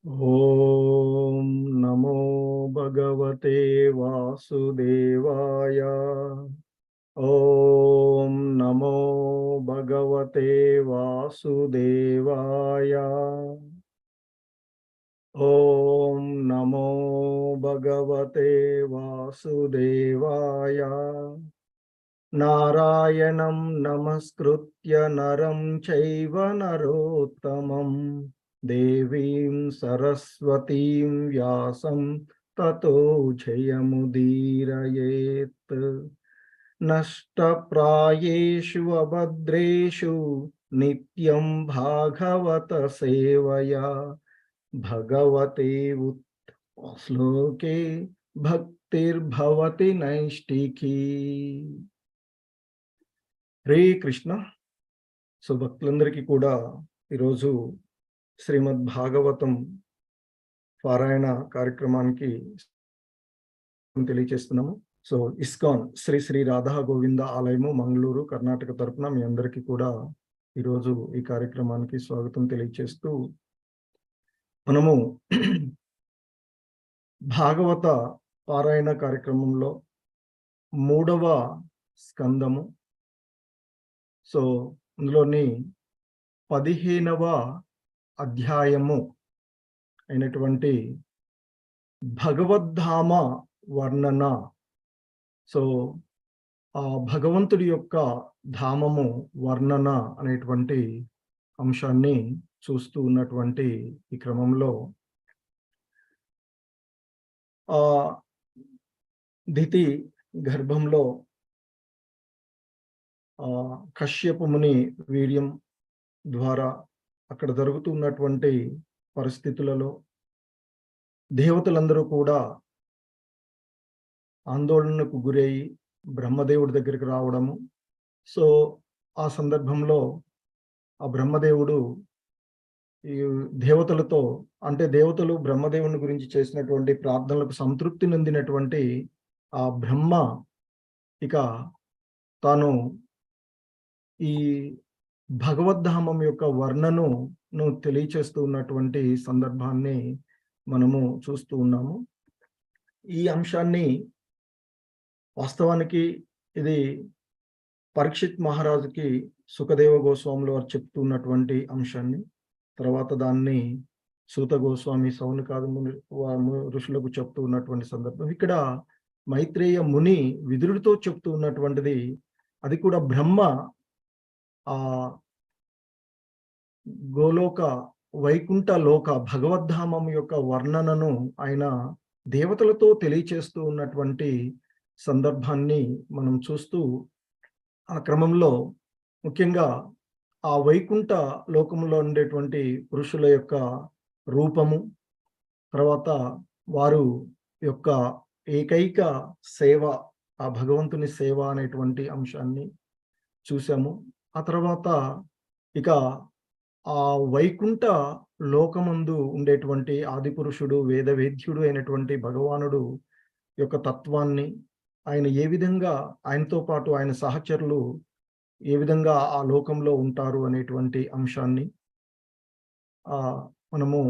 ఓం నమో భగవతే వాసుదేవాయ. ఓం నమో భగవతే వాసుదేవాయ. ఓం నమో భగవతే వాసుదేవాయ. నారాయణం నమస్కృత్య నరం చైవ నరోత్తమం దేవీం సరస్వతీం వ్యాసం తతో జయముదీరయేత్. నష్టప్రాయేషు అభద్రేషు నిత్యం భాగవత సేవయా భగవతే శ్లోకే భక్తిర్భవతి నైష్టికీ. హరే కృష్ణ. సో భక్తులందరికీ కూడా ఈరోజు శ్రీమద్ భాగవతం పారాయణ కార్యక్రమానికి తెలియజేస్తున్నాము. సో ఇస్కాన్ శ్రీ శ్రీ రాధా గోవింద ఆలయము మంగళూరు కర్ణాటక తరపున మీ అందరికీ కూడా ఈరోజు ఈ కార్యక్రమానికి స్వాగతం తెలియజేస్తూ మనము భాగవత పారాయణ కార్యక్రమంలో 3వ స్కందము, సో అందులోని 15వ అధ్యాయము అయినటువంటి భగవద్ధామ వర్ణన. సో ఆ భగవంతుడి యొక్క ధామము వర్ణన అనేటువంటి అంశాన్ని చూస్తూ ఉన్నటువంటి ఈ క్రమంలో ఆ దితి గర్భంలో కశ్యప ముని వీర్యం ద్వారా అక్కడ జరుగుతున్నటువంటి పరిస్థితులలో దేవతలందరూ కూడా ఆందోళనకు గురయ్యి బ్రహ్మదేవుడి దగ్గరికి రావడము. సో ఆ సందర్భంలో ఆ బ్రహ్మదేవుడు ఈ దేవతలతో, అంటే దేవతలు బ్రహ్మదేవుని గురించి చేసినటువంటి ప్రార్థనలకు సంతృప్తి నొందినటువంటి ఆ బ్రహ్మ ఇక తాను ఈ భగవద్ధామం యొక్క వర్ణను తెలియచేస్తూ ఉన్నటువంటి సందర్భాన్ని మనము చూస్తూ ఉన్నాము. ఈ అంశాన్ని వాస్తవానికి ఇది పరీక్షిత్ మహారాజుకి సుఖదేవ గోస్వాములు వారు చెప్తున్నటువంటి అంశాన్ని, తర్వాత దాన్ని సూత గోస్వామి సౌనకాది ఋషులకు చెప్తూ ఉన్నటువంటి సందర్భం. ఇక్కడ మైత్రేయ ముని విదురుడితో చెప్తూ ఉన్నటువంటిది, అది కూడా బ్రహ్మ ఆ గోలోక వైకుంఠ లోక భగవద్ధామం యొక్క వర్ణనను ఆయన దేవతలతో తెలియచేస్తూ ఉన్నటువంటి సందర్భాన్ని మనం చూస్తూ, ఆ క్రమంలో ముఖ్యంగా ఆ వైకుంఠ లోకంలో ఉండేటువంటి పురుషుల యొక్క రూపము, తర్వాత వారు యొక్క ఏకైక సేవ, ఆ భగవంతుని సేవ అనేటువంటి అంశాన్ని చూసాము. ఆ తర్వాత ఇక ఆ వైకుంఠ లోకమందు ఉండేటువంటి ఆదిపురుషుడు వేదవేద్యుడు అయినటువంటి భగవానుడు యొక్క తత్వాన్ని, ఆయన ఏ విధంగా, ఆయనతో పాటు ఆయన సహచరులు ఏ విధంగా ఆ లోకంలో ఉంటారు అనేటువంటి అంశాన్ని మనము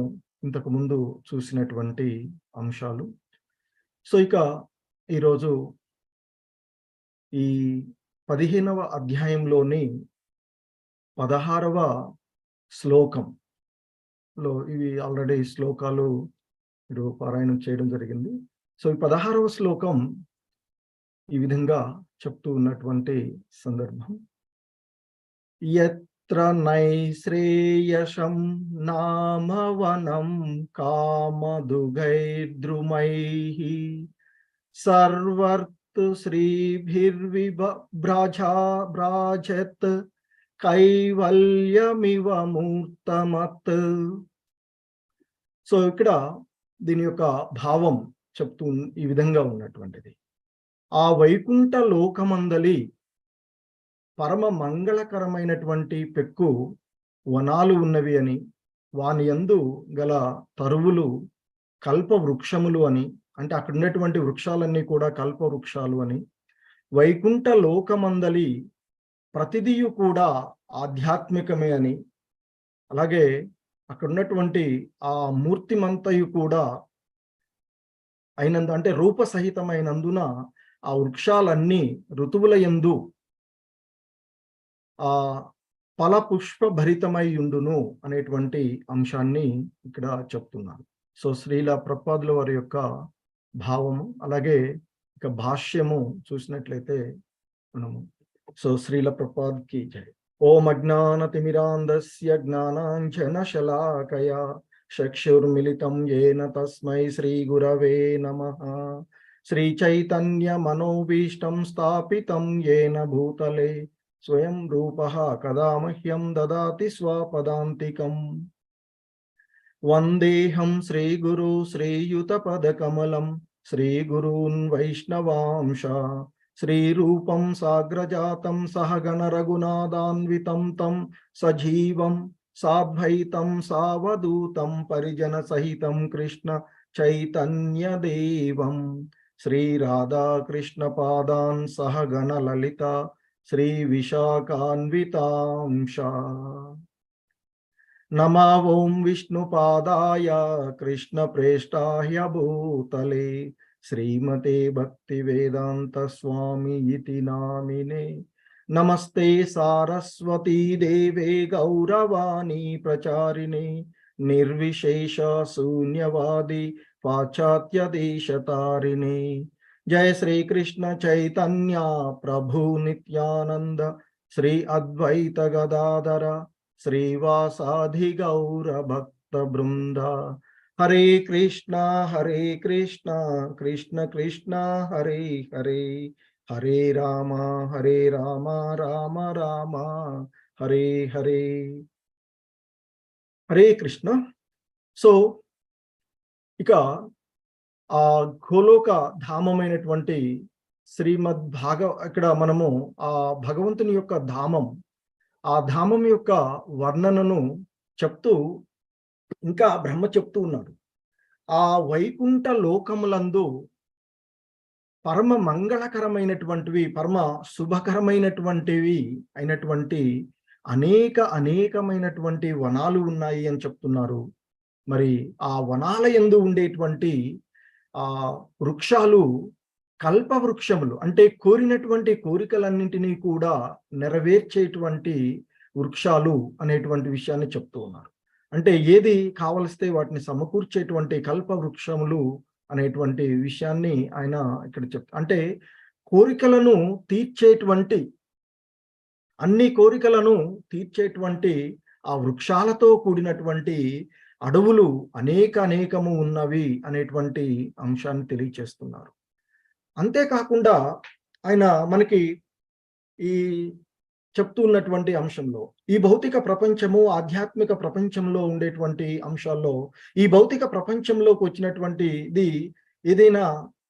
ఇంతకు ముందు చూసినటువంటి అంశాలు. సో ఇక ఈరోజు ఈ 15వ అధ్యాయంలోని 16వ శ్లోకంలో, ఇవి ఆల్రెడీ శ్లోకాలు మీరు పారాయణం చేయడం జరిగింది. సో ఈ 16వ శ్లోకం ఈ విధంగా చెప్తూ ఉన్నటువంటి సందర్భం. యత్ర నైశ్రేయసం నామవనం కామదుగైర్ద్రుమైః సర్వర్తు శ్రీభిర్విభ్రాజత్ కైవల్యమివ మూర్తమత్. సో ఇక్కడ దీని యొక్క భావం చెప్తూ ఈ విధంగా ఉన్నటువంటిది. ఆ వైకుంఠ లోకమందలి పరమ మంగళకరమైనటువంటి పెక్కు వనాలు ఉన్నవి అని, వాని యందు గల తరువులు కల్ప వృక్షములు అని, అంటే అక్కడ ఉన్నటువంటి వృక్షాలన్నీ కూడా కల్ప వృక్షాలు అని, వైకుంఠ లోకమందలి ప్రతిదియు కూడా ఆధ్యాత్మికమే అని, అలాగే అక్కడ ఉన్నటువంటి ఆ మూర్తిమంతయు కూడా అంటే రూపసహితమైనందున ఆ వృక్షాలన్నీ ఋతువుల యందు ఆ ఫల పుష్ప భరితమై ఉండును అనేటువంటి అంశాన్ని ఇక్కడ చెప్తున్నాను. సో శ్రీల ప్రభుపాదుల వారి యొక్క భావము, అలాగే ఇక భాష్యము చూసినట్లయితే మనము శ్రీల ప్రభుపాద్‌కి జై. ఓం అజ్ఞానతిమిరాంధస్య జ్ఞానాంజనశలాకయా చక్షుర్మిలితం యేన తస్మై శ్రీగురవే నమః. శ్రీచైతన్యమనోభీష్టం స్థాపితం యేన భూతలే స్వయం రూపః కదా మహ్యం దదాతి స్వపదాంతికం. వందేహం శ్రీగురు శ్రీయుతపదకమలం శ్రీగురూన్ వైష్ణవాంశ శ్రీరూపం సాగ్రజాతం సహగణ రఘునాథాన్వితం తం సజీవం సాద్వైతం సావధూతం పరిజన సహితం కృష్ణ చైతన్యదేవం శ్రీరాధాకృష్ణ పాదాన్ సహగణ లలిత శ్రీ విశాఖాన్వితాంశ. నమో ఓం విష్ణుపాదాయ కృష్ణప్రేష్టాయ భూతలే శ్రీమతే భక్తివేదాంత స్వామి ఇతి నామినే. నమస్తే సారస్వతీ దేవే గౌరవాణి ప్రచారిణే నిర్విశేష శూన్యవాది పాశ్చాత్య దేశతారిణే. జయ శ్రీకృష్ణ చైతన్య ప్రభు నిత్యానంద శ్రీ అద్వైత గదాధర శ్రీవాసాధి గౌర భక్త బృంద. హరే కృష్ణ కృష్ణ కృష్ణ హరే హరే, హరే రామ రామ రామ హరే హరే. హరే కృష్ణ. సో ఇక ఆ గోలోక ధామమైనటువంటి ఇక్కడ మనము ఆ భగవంతుని యొక్క ధామం, ఆ ధామం యొక్క వర్ణనను చెప్తూ ఇంకా బ్రహ్మ చెప్తూ ఉన్నాడు. ఆ వైకుంఠ లోకములందు పరమ మంగళకరమైనటువంటివి, పరమ శుభకరమైనటువంటివి అయినటువంటి అనేకమైనటువంటి వనాలు ఉన్నాయి అని చెప్తున్నారు. మరి ఆ వనాల యందు ఉండేటువంటి ఆ వృక్షాలు కల్ప వృక్షములు, అంటే కోరినటువంటి కోరికలన్నింటినీ కూడా నెరవేర్చేటువంటి వృక్షాలు అనేటువంటి విషయాన్ని చెప్తూ ఉన్నారు. అంటే ఏది కావలిస్తే వాటిని సమకూర్చేటువంటి కల్ప వృక్షములు అనేటువంటి విషయాన్ని ఆయన ఇక్కడ అంటే కోరికలను తీర్చేటువంటి, అన్ని కోరికలను తీర్చేటువంటి ఆ వృక్షాలతో కూడినటువంటి అడవులు అనేకము ఉన్నవి అనేటువంటి అంశాన్ని తెలియచేస్తున్నారు. అంతేకాకుండా ఆయన మనకి ఈ చెప్తున్నటువంటి అంశంలో ఈ భౌతిక ప్రపంచము, ఆధ్యాత్మిక ప్రపంచంలో ఉండేటువంటి అంశాల్లో ఈ భౌతిక ప్రపంచంలోకి వచ్చినటువంటిది ఏదైనా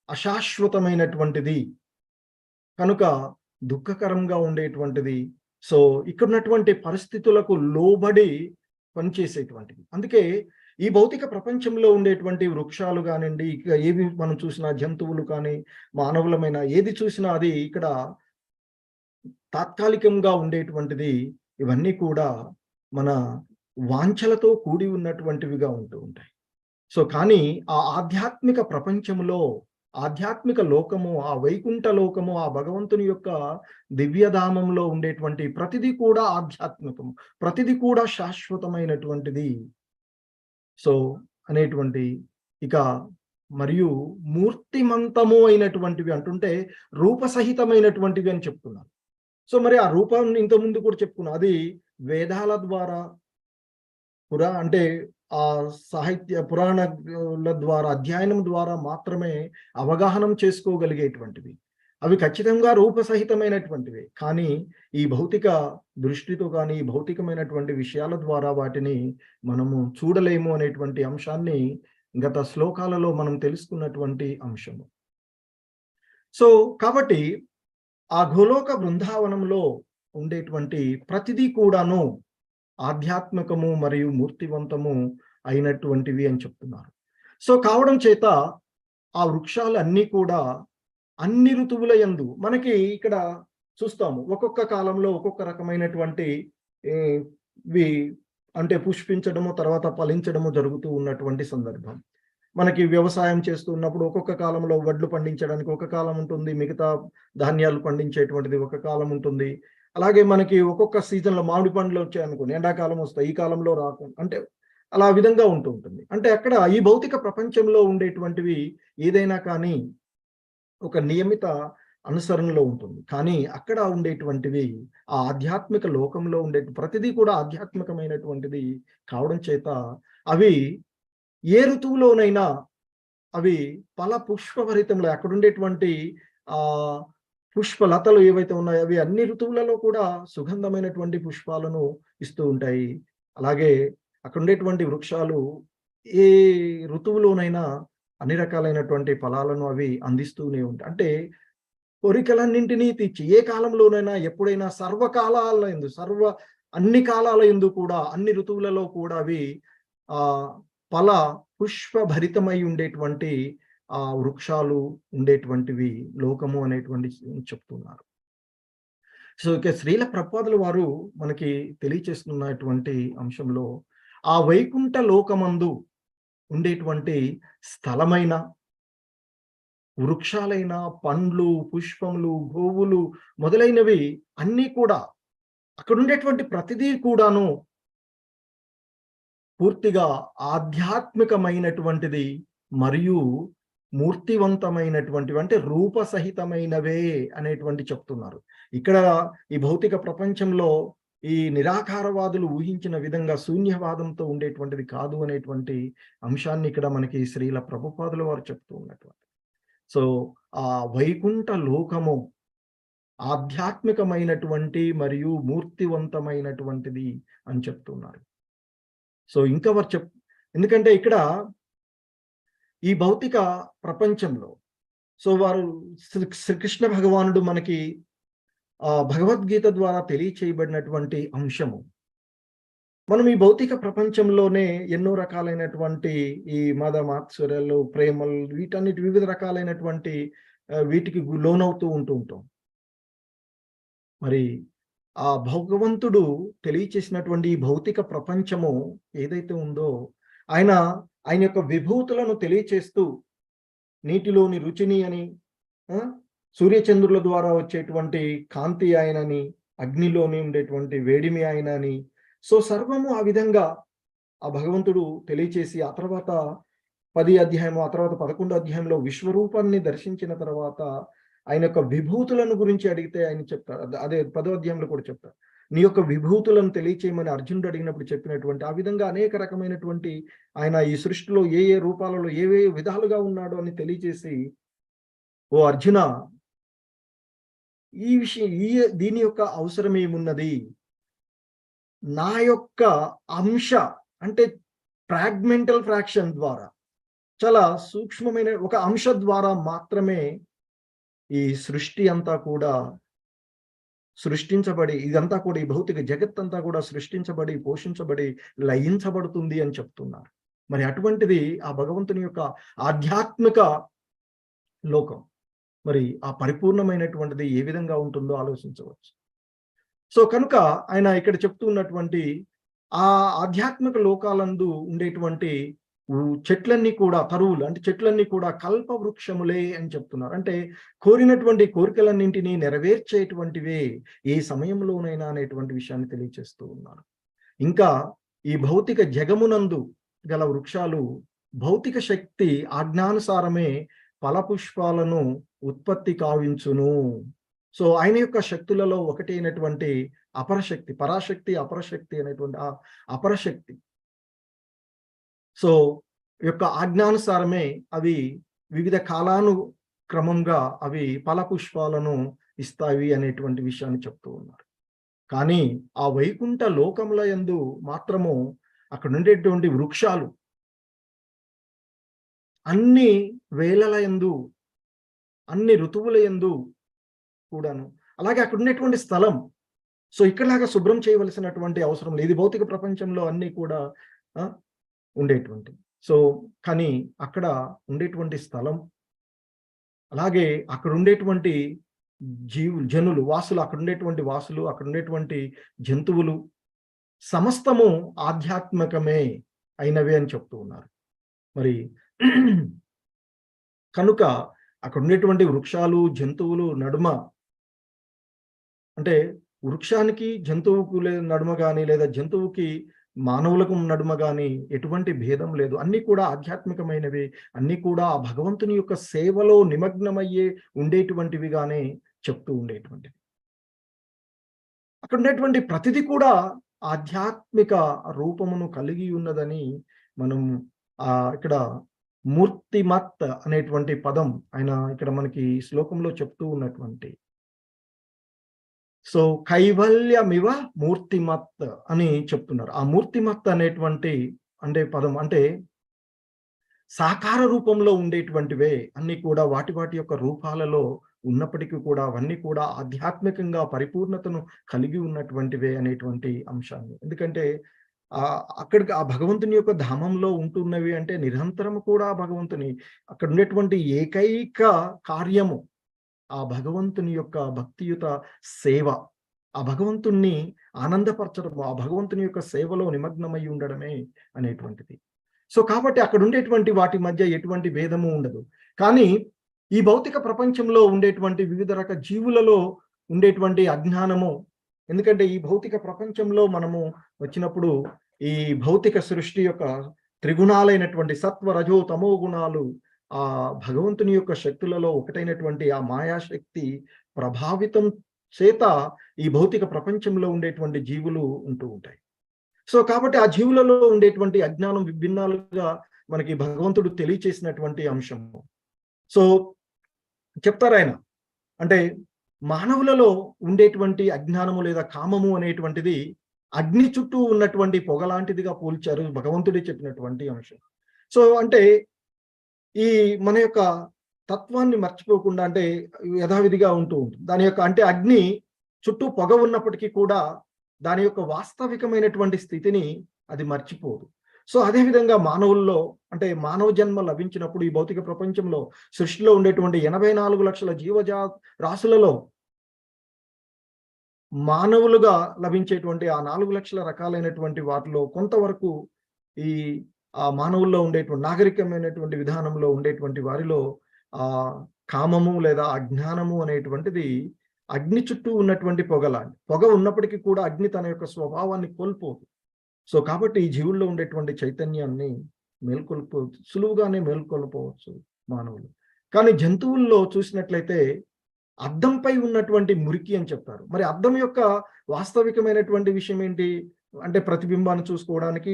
అశాశ్వతమైనటువంటిది కనుక దుఃఖకరంగా ఉండేటువంటిది. సో ఇక్కడ ఉన్నటువంటి పరిస్థితులకు లోబడి పనిచేసేటువంటిది. అందుకే ఈ భౌతిక ప్రపంచంలో ఉండేటువంటి వృక్షాలు కానివ్వండి, ఇక ఏవి మనం చూసినా, జంతువులు కానీ మానవులమైన ఏది చూసినా అది ఇక్కడ తాత్కాలికంగా ఉండేటువంటిది. ఇవన్నీ కూడా మన వాంఛలతో కూడి ఉన్నటువంటివిగా ఉంటూ ఉంటాయి. సో కానీ ఆ ఆధ్యాత్మిక ప్రపంచంలో, ఆధ్యాత్మిక లోకము, ఆ వైకుంఠ లోకము, ఆ భగవంతుని యొక్క దివ్యధామంలో ఉండేటువంటి ప్రతిదీ కూడా ఆధ్యాత్మికము, ప్రతిదీ కూడా శాశ్వతమైనటువంటిది. సో అనేటువంటి ఇక మరియు మూర్తిమంతము అయినటువంటివి అంటుంటే రూపసహితమైనటువంటివి అని చెప్తున్నారు. సో మరి ఆ రూపాన్ని ఇంతకుముందు కూడా చెప్పుకున్నాం. అది వేదాల ద్వారా అంటే ఆ సాహిత్య పురాణాల ద్వారా, అధ్యయనం ద్వారా మాత్రమే అవగాహనం చేసుకోగలిగేటువంటివి. అవి ఖచ్చితంగా రూపసహితమైనటువంటివి. కానీ ఈ భౌతిక దృష్టితో కానీ, ఈ భౌతికమైనటువంటి విషయాల ద్వారా వాటిని మనము చూడలేము అనేటువంటి అంశాన్ని గత శ్లోకాలలో మనం తెలుసుకున్నటువంటి అంశము. సో కాబట్టి ఆ గోలోక బృందావనంలో ఉండేటువంటి ప్రతిదీ కూడాను ఆధ్యాత్మికము మరియు మూర్తివంతము అయినటువంటివి అని చెప్తున్నారు. సో కావడం చేత ఆ వృక్షాలు అన్నీ కూడా అన్ని ఋతువుల యందు మనకి ఇక్కడ చూస్తాము. ఒక్కొక్క కాలంలో ఒక్కొక్క రకమైనటువంటి అంటే పుష్పించడము, తర్వాత ఫలించడము జరుగుతూ ఉన్నటువంటి సందర్భం. మనకి వ్యవసాయం చేస్తూ ఉన్నప్పుడు ఒక్కొక్క కాలంలో వడ్లు పండించడానికి ఒక కాలం ఉంటుంది. మిగతా ధాన్యాలు పండించేటువంటిది ఒక కాలం ఉంటుంది. అలాగే మనకి ఒక్కొక్క సీజన్‌లో మామిడి పండ్లు వచ్చాయనుకోండి, ఎండాకాలం వస్తాయి. ఈ కాలంలో రాకు అంటే అలా విధంగా ఉంటూ ఉంటుంది. అంటే అక్కడ ఈ భౌతిక ప్రపంచంలో ఉండేటువంటివి ఏదైనా కానీ ఒక నియమిత అనుసరణలో ఉంటుంది. కానీ అక్కడ ఉండేటువంటివి ఆ ఆధ్యాత్మిక లోకంలో ఉండే ప్రతిదీ కూడా ఆధ్యాత్మికమైనటువంటిది కావడం చేత అవి ఏ ఋతువులోనైనా అవి పుష్పభరితంలో అక్కడుండేటువంటి ఆహ్, పుష్పలతలు ఏవైతే ఉన్నాయో అవి అన్ని ఋతువులలో కూడా సుగంధమైనటువంటి పుష్పాలను ఇస్తూ ఉంటాయి. అలాగే అక్కడుండేటువంటి వృక్షాలు ఏ ఋతువులోనైనా అన్ని రకాలైనటువంటి ఫలాలను అవి అందిస్తూనే ఉంటాయి. అంటే కోరికలన్నింటినీ తీర్చి ఏ కాలంలోనైనా ఎప్పుడైనా అన్ని కాలాల యందు కూడా అన్ని ఋతువులలో కూడా అవి ఆహ్, ఫల పుష్పభరితమై ఉండేటువంటి వృక్షాలు ఉండేటువంటివి లోకము అనేటువంటి చెప్తున్నారు. సో, ఇక శ్రీల ప్రభుపాదుల వారు మనకి తెలియచేస్తున్నటువంటి అంశంలో ఆ వైకుంఠ లోకమందు ఉండేటువంటి స్థలమైన, వృక్షాలైన, పండ్లు, పుష్పములు, గోవులు మొదలైనవి అన్నీ కూడా అక్కడుండేటువంటి ప్రతిదీ కూడాను పూర్తిగా ఆధ్యాత్మికమైనటువంటిది మరియు మూర్తివంతమైనటువంటివి అంటే రూపసహితమైనవే అనేటువంటి చెప్తున్నారు. ఇక్కడ ఈ భౌతిక ప్రపంచంలో ఈ నిరాకారవాదులు ఊహించిన విధంగా శూన్యవాదంతో ఉండేటువంటిది కాదు అనేటువంటి అంశాన్ని ఇక్కడ మనకి శ్రీల ప్రభుపాదుల వారు చెప్తూ ఉన్నటువంటి. సో, ఆ వైకుంఠ లోకము ఆధ్యాత్మికమైనటువంటి మరియు మూర్తివంతమైనటువంటిది అని చెప్తున్నారు. సో, ఇంకా వారు ఎందుకంటే ఇక్కడ ఈ భౌతిక ప్రపంచంలో వారు శ్రీకృష్ణ భగవానుడు మనకి భగవద్గీత ద్వారా తెలియచేయబడినటువంటి అంశము. మనం ఈ భౌతిక ప్రపంచంలోనే ఎన్నో రకాలైనటువంటి ఈ మద మాత్సర్యాలు, ప్రేమలు వీటన్నిటి వివిధ రకాలైనటువంటి వీటికి లోనవుతూ ఉంటాం. మరి ఆ భగవంతుడు తెలియచేసినటువంటి ఈ భౌతిక ప్రపంచము ఏదైతే ఉందో ఆయన యొక్క విభూతులను తెలియచేస్తూ నీటిలోని రుచిని అని, సూర్యచంద్రుల ద్వారా వచ్చేటువంటి కాంతి ఆయనని, అగ్నిలోని ఉండేటువంటి వేడిమి ఆయన అని, సో సర్వము ఆ విధంగా ఆ భగవంతుడు తెలియచేసి ఆ తర్వాత 10 అధ్యాయము, ఆ తర్వాత 11 అధ్యాయంలో విశ్వరూపాన్ని దర్శించిన తర్వాత ఆయన యొక్క విభూతులను గురించి అడిగితే ఆయన చెప్తారు. అదే 10వ అధ్యాయంలో కూడా చెప్తారు. నీ యొక్క విభూతులను తెలియచేయమని అర్జునుడు అడిగినప్పుడు చెప్పినటువంటి ఆ విధంగా అనేక రకమైనటువంటి ఆయన ఈ సృష్టిలో ఏ ఏ రూపాలలో ఏ విధాలుగా ఉన్నాడో అని తెలియచేసి, ఓ అర్జున, ఈ విషయం దీని యొక్క అవసరం ఏమున్నది? నా యొక్క అంశ అంటే ఫ్రాగ్మెంటల్ ఫ్రాక్షన్ ద్వారా చాలా సూక్ష్మమైన ఒక అంశ ద్వారా మాత్రమే ఈ సృష్టి అంతా కూడా సృష్టించబడి, ఇదంతా కూడా ఈ భౌతిక జగత్తంతా కూడా సృష్టించబడి, పోషించబడి, లయించబడుతుంది అని చెప్తున్నారు. మరి అటువంటిది ఆ భగవంతుని యొక్క ఆధ్యాత్మిక లోకం. మరి ఆ పరిపూర్ణమైనటువంటిది ఏ విధంగా ఉంటుందో ఆలోచించవచ్చు. సో కనుక ఆయన ఇక్కడ చెప్తూ ఉన్నటువంటి ఆ ఆధ్యాత్మిక లోకాలందు ఉండేటువంటి చెట్లన్నీ కూడా తరువులు అంటే చెట్లన్నీ కూడా కల్ప వృక్షములే అని చెప్తున్నారు. అంటే కోరినటువంటి కోరికలన్నింటినీ నెరవేర్చేటువంటివే ఏ సమయంలోనైనా అనేటువంటి విషయాన్ని తెలియచేస్తూ ఉన్నారు. ఇంకా ఈ భౌతిక జగమునందు గల వృక్షాలు భౌతిక శక్తి ఆజ్ఞానుసారమే ఫలపుష్పాలను ఉత్పత్తి కావించును. సో ఆయన యొక్క శక్తులలో ఒకటి అయినటువంటి అపరశక్తి, పరాశక్తి, అపరశక్తి అనేటువంటి ఆ అపరశక్తి సో యొక్క ఆజ్ఞానుసారమే అవి వివిధ కాలానుక్రమంగా అవి ఫలపుష్పాలను ఇస్తాయి అనేటువంటి విషయాన్ని చెప్తూ ఉన్నారు. కానీ ఆ వైకుంఠ లోకముల యందు మాత్రము అక్కడ ఉండేటువంటి వృక్షాలు అన్ని వేళల యందు, అన్ని ఋతువుల యందు కూడాను, అలాగే అక్కడ ఉండేటువంటి స్థలం సో ఇక్కడలాగా శుభ్రం చేయవలసినటువంటి అవసరం లేదు. భౌతిక ప్రపంచంలో అన్ని కూడా ఉండేటువంటి సో కానీ అక్కడ ఉండేటువంటి స్థలం, అలాగే అక్కడ ఉండేటువంటి జనులు, వాసులు, అక్కడ ఉండేటువంటి వాసులు, అక్కడ ఉండేటువంటి జంతువులు, సమస్తము ఆధ్యాత్మికమే అయినవి అని చెప్తూ ఉన్నారు. మరి కనుక అక్కడ ఉండేటువంటి వృక్షాలు, జంతువులు నడుమ, అంటే వృక్షానికి జంతువుకు నడుమ గాని, లేదా జంతువుకి మానవులకు నడుమ గాని ఎటువంటి భేదం లేదు. అన్నీ కూడా ఆధ్యాత్మికమైనవి. అన్నీ కూడా ఆ భగవంతుని యొక్క సేవలో నిమగ్నమయ్యే ఉండేటువంటివిగానే చెప్తూ ఉండేటువంటివి. అక్కడ ఉండేటువంటి ప్రతిది కూడా ఆధ్యాత్మిక రూపమును కలిగి ఉన్నదని మనం ఇక్కడ మూర్తిమత్ అనేటువంటి పదం ఆయన ఇక్కడ మనకి శ్లోకంలో చెప్తూ ఉన్నటువంటి, సో కైవల్యమివ మూర్తిమత్ అని చెప్తున్నారు. ఆ మూర్తిమత్ అనేటువంటి అంటే పదం అంటే సాకార రూపంలో ఉండేటువంటివే అన్నీ కూడా వాటి వాటి యొక్క రూపాలలో ఉన్నప్పటికీ కూడా అవన్నీ కూడా ఆధ్యాత్మికంగా పరిపూర్ణతను కలిగి ఉన్నటువంటివే అనేటువంటి అంశాన్ని. ఎందుకంటే అక్కడికి ఆ భగవంతుని యొక్క ధామంలో ఉంటున్నవి అంటే నిరంతరము కూడా భగవంతుని అక్కడ ఉండేటువంటి ఏకైక కార్యము ఆ భగవంతుని యొక్క భక్తియుత సేవ, ఆ భగవంతుణ్ణి ఆనందపరచడము, ఆ భగవంతుని యొక్క సేవలో నిమగ్నమై ఉండడమే అనేటువంటిది. సో కాబట్టి అక్కడ ఉండేటువంటి వాటి మధ్య ఎటువంటి భేదము ఉండదు. కానీ ఈ భౌతిక ప్రపంచంలో ఉండేటువంటి వివిధ రకాల జీవులలో ఉండేటువంటి అజ్ఞానము, ఎందుకంటే ఈ భౌతిక ప్రపంచంలో మనము వచ్చినప్పుడు ఈ భౌతిక సృష్టి యొక్క త్రిగుణాలైనటువంటి సత్వ రజో తమో గుణాలు ఆ భగవంతుని యొక్క శక్తులలో ఒకటైనటువంటి ఆ మాయాశక్తి ప్రభావితం చేత ఈ భౌతిక ప్రపంచంలో ఉండేటువంటి జీవులు ఉంటూ ఉంటాయి. సో కాబట్టి ఆ జీవులలో ఉండేటువంటి అజ్ఞానం విభిన్నాలుగా మనకి భగవంతుడు తెలియచేసినటువంటి అంశము. సో చెప్తారు ఆయన, అంటే మానవులలో ఉండేటువంటి అజ్ఞానము లేదా కామము అనేటువంటిది అగ్ని చుట్టూ ఉన్నటువంటి పొగ లాంటిదిగా పోల్చారు భగవంతుడే చెప్పినటువంటి అంశం. సో అంటే ఈ మన యొక్క తత్వాన్ని మర్చిపోకుండా, అంటే యథావిధిగా ఉంటూ ఉంటుంది దాని యొక్క, అంటే అగ్ని చుట్టూ పొగ ఉన్నప్పటికీ కూడా దాని యొక్క వాస్తవికమైనటువంటి స్థితిని అది మర్చిపోదు. సో అదేవిధంగా మానవుల్లో, అంటే మానవ జన్మ లభించినప్పుడు ఈ భౌతిక ప్రపంచంలో సృష్టిలో ఉండేటువంటి 84 లక్షల రాశులలో మానవులుగా లభించేటువంటి ఆ 4 లక్షల రకాలైనటువంటి వాటిలో కొంతవరకు ఈ మానవుల్లో ఉండేటువంటి నాగరికమైనటువంటి విధానంలో ఉండేటువంటి వారిలో ఆ కామము లేదా అజ్ఞానము అనేటువంటిది అగ్ని చుట్టూ ఉన్నటువంటి పొగలాంటి. పొగ ఉన్నప్పటికీ కూడా అగ్ని తన యొక్క స్వభావాన్ని కోల్పోదు. సో కాబట్టి ఈ జీవుల్లో ఉండేటువంటి చైతన్యాన్ని సులువుగానే మేల్కొల్పవచ్చు మానవులు. కానీ జంతువుల్లో చూసినట్లయితే అద్దంపై ఉన్నటువంటి మురికి అని చెప్తారు. మరి అద్దం యొక్క వాస్తవికమైనటువంటి విషయం ఏంటి అంటే ప్రతిబింబాన్ని చూసుకోవడానికి,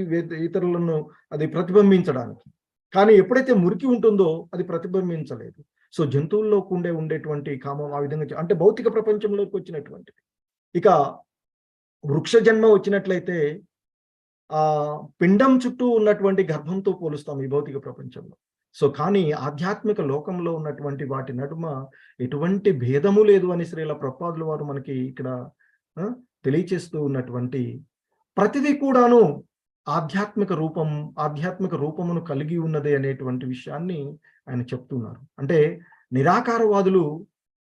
ఇతరులను అది ప్రతిబింబించడానికి. కానీ ఎప్పుడైతే మురికి ఉంటుందో అది ప్రతిబింబించలేదు. సో జంతువుల్లో ఉండేటువంటి కామం ఆ విధంగా, అంటే భౌతిక ప్రపంచంలోకి వచ్చినటువంటిది. ఇక వృక్ష జన్మ వచ్చినట్లయితే పిండం చుట్టూ ఉన్నటువంటి గర్భంతో పోలుస్తాం ఈ భౌతిక ప్రపంచంలో. సో కానీ ఆధ్యాత్మిక లోకంలో ఉన్నటువంటి వాటి నడుమ ఎటువంటి భేదము లేదు అని శ్రీల ప్రభుపాదుల వారు మనకి ఇక్కడ తెలియచేస్తూ ఉన్నటువంటి ప్రతిదీ కూడాను ఆధ్యాత్మిక రూపమును కలిగి ఉన్నదే అనేటువంటి విషయాన్ని ఆయన చెప్తున్నారు. అంటే నిరాకారవాదులు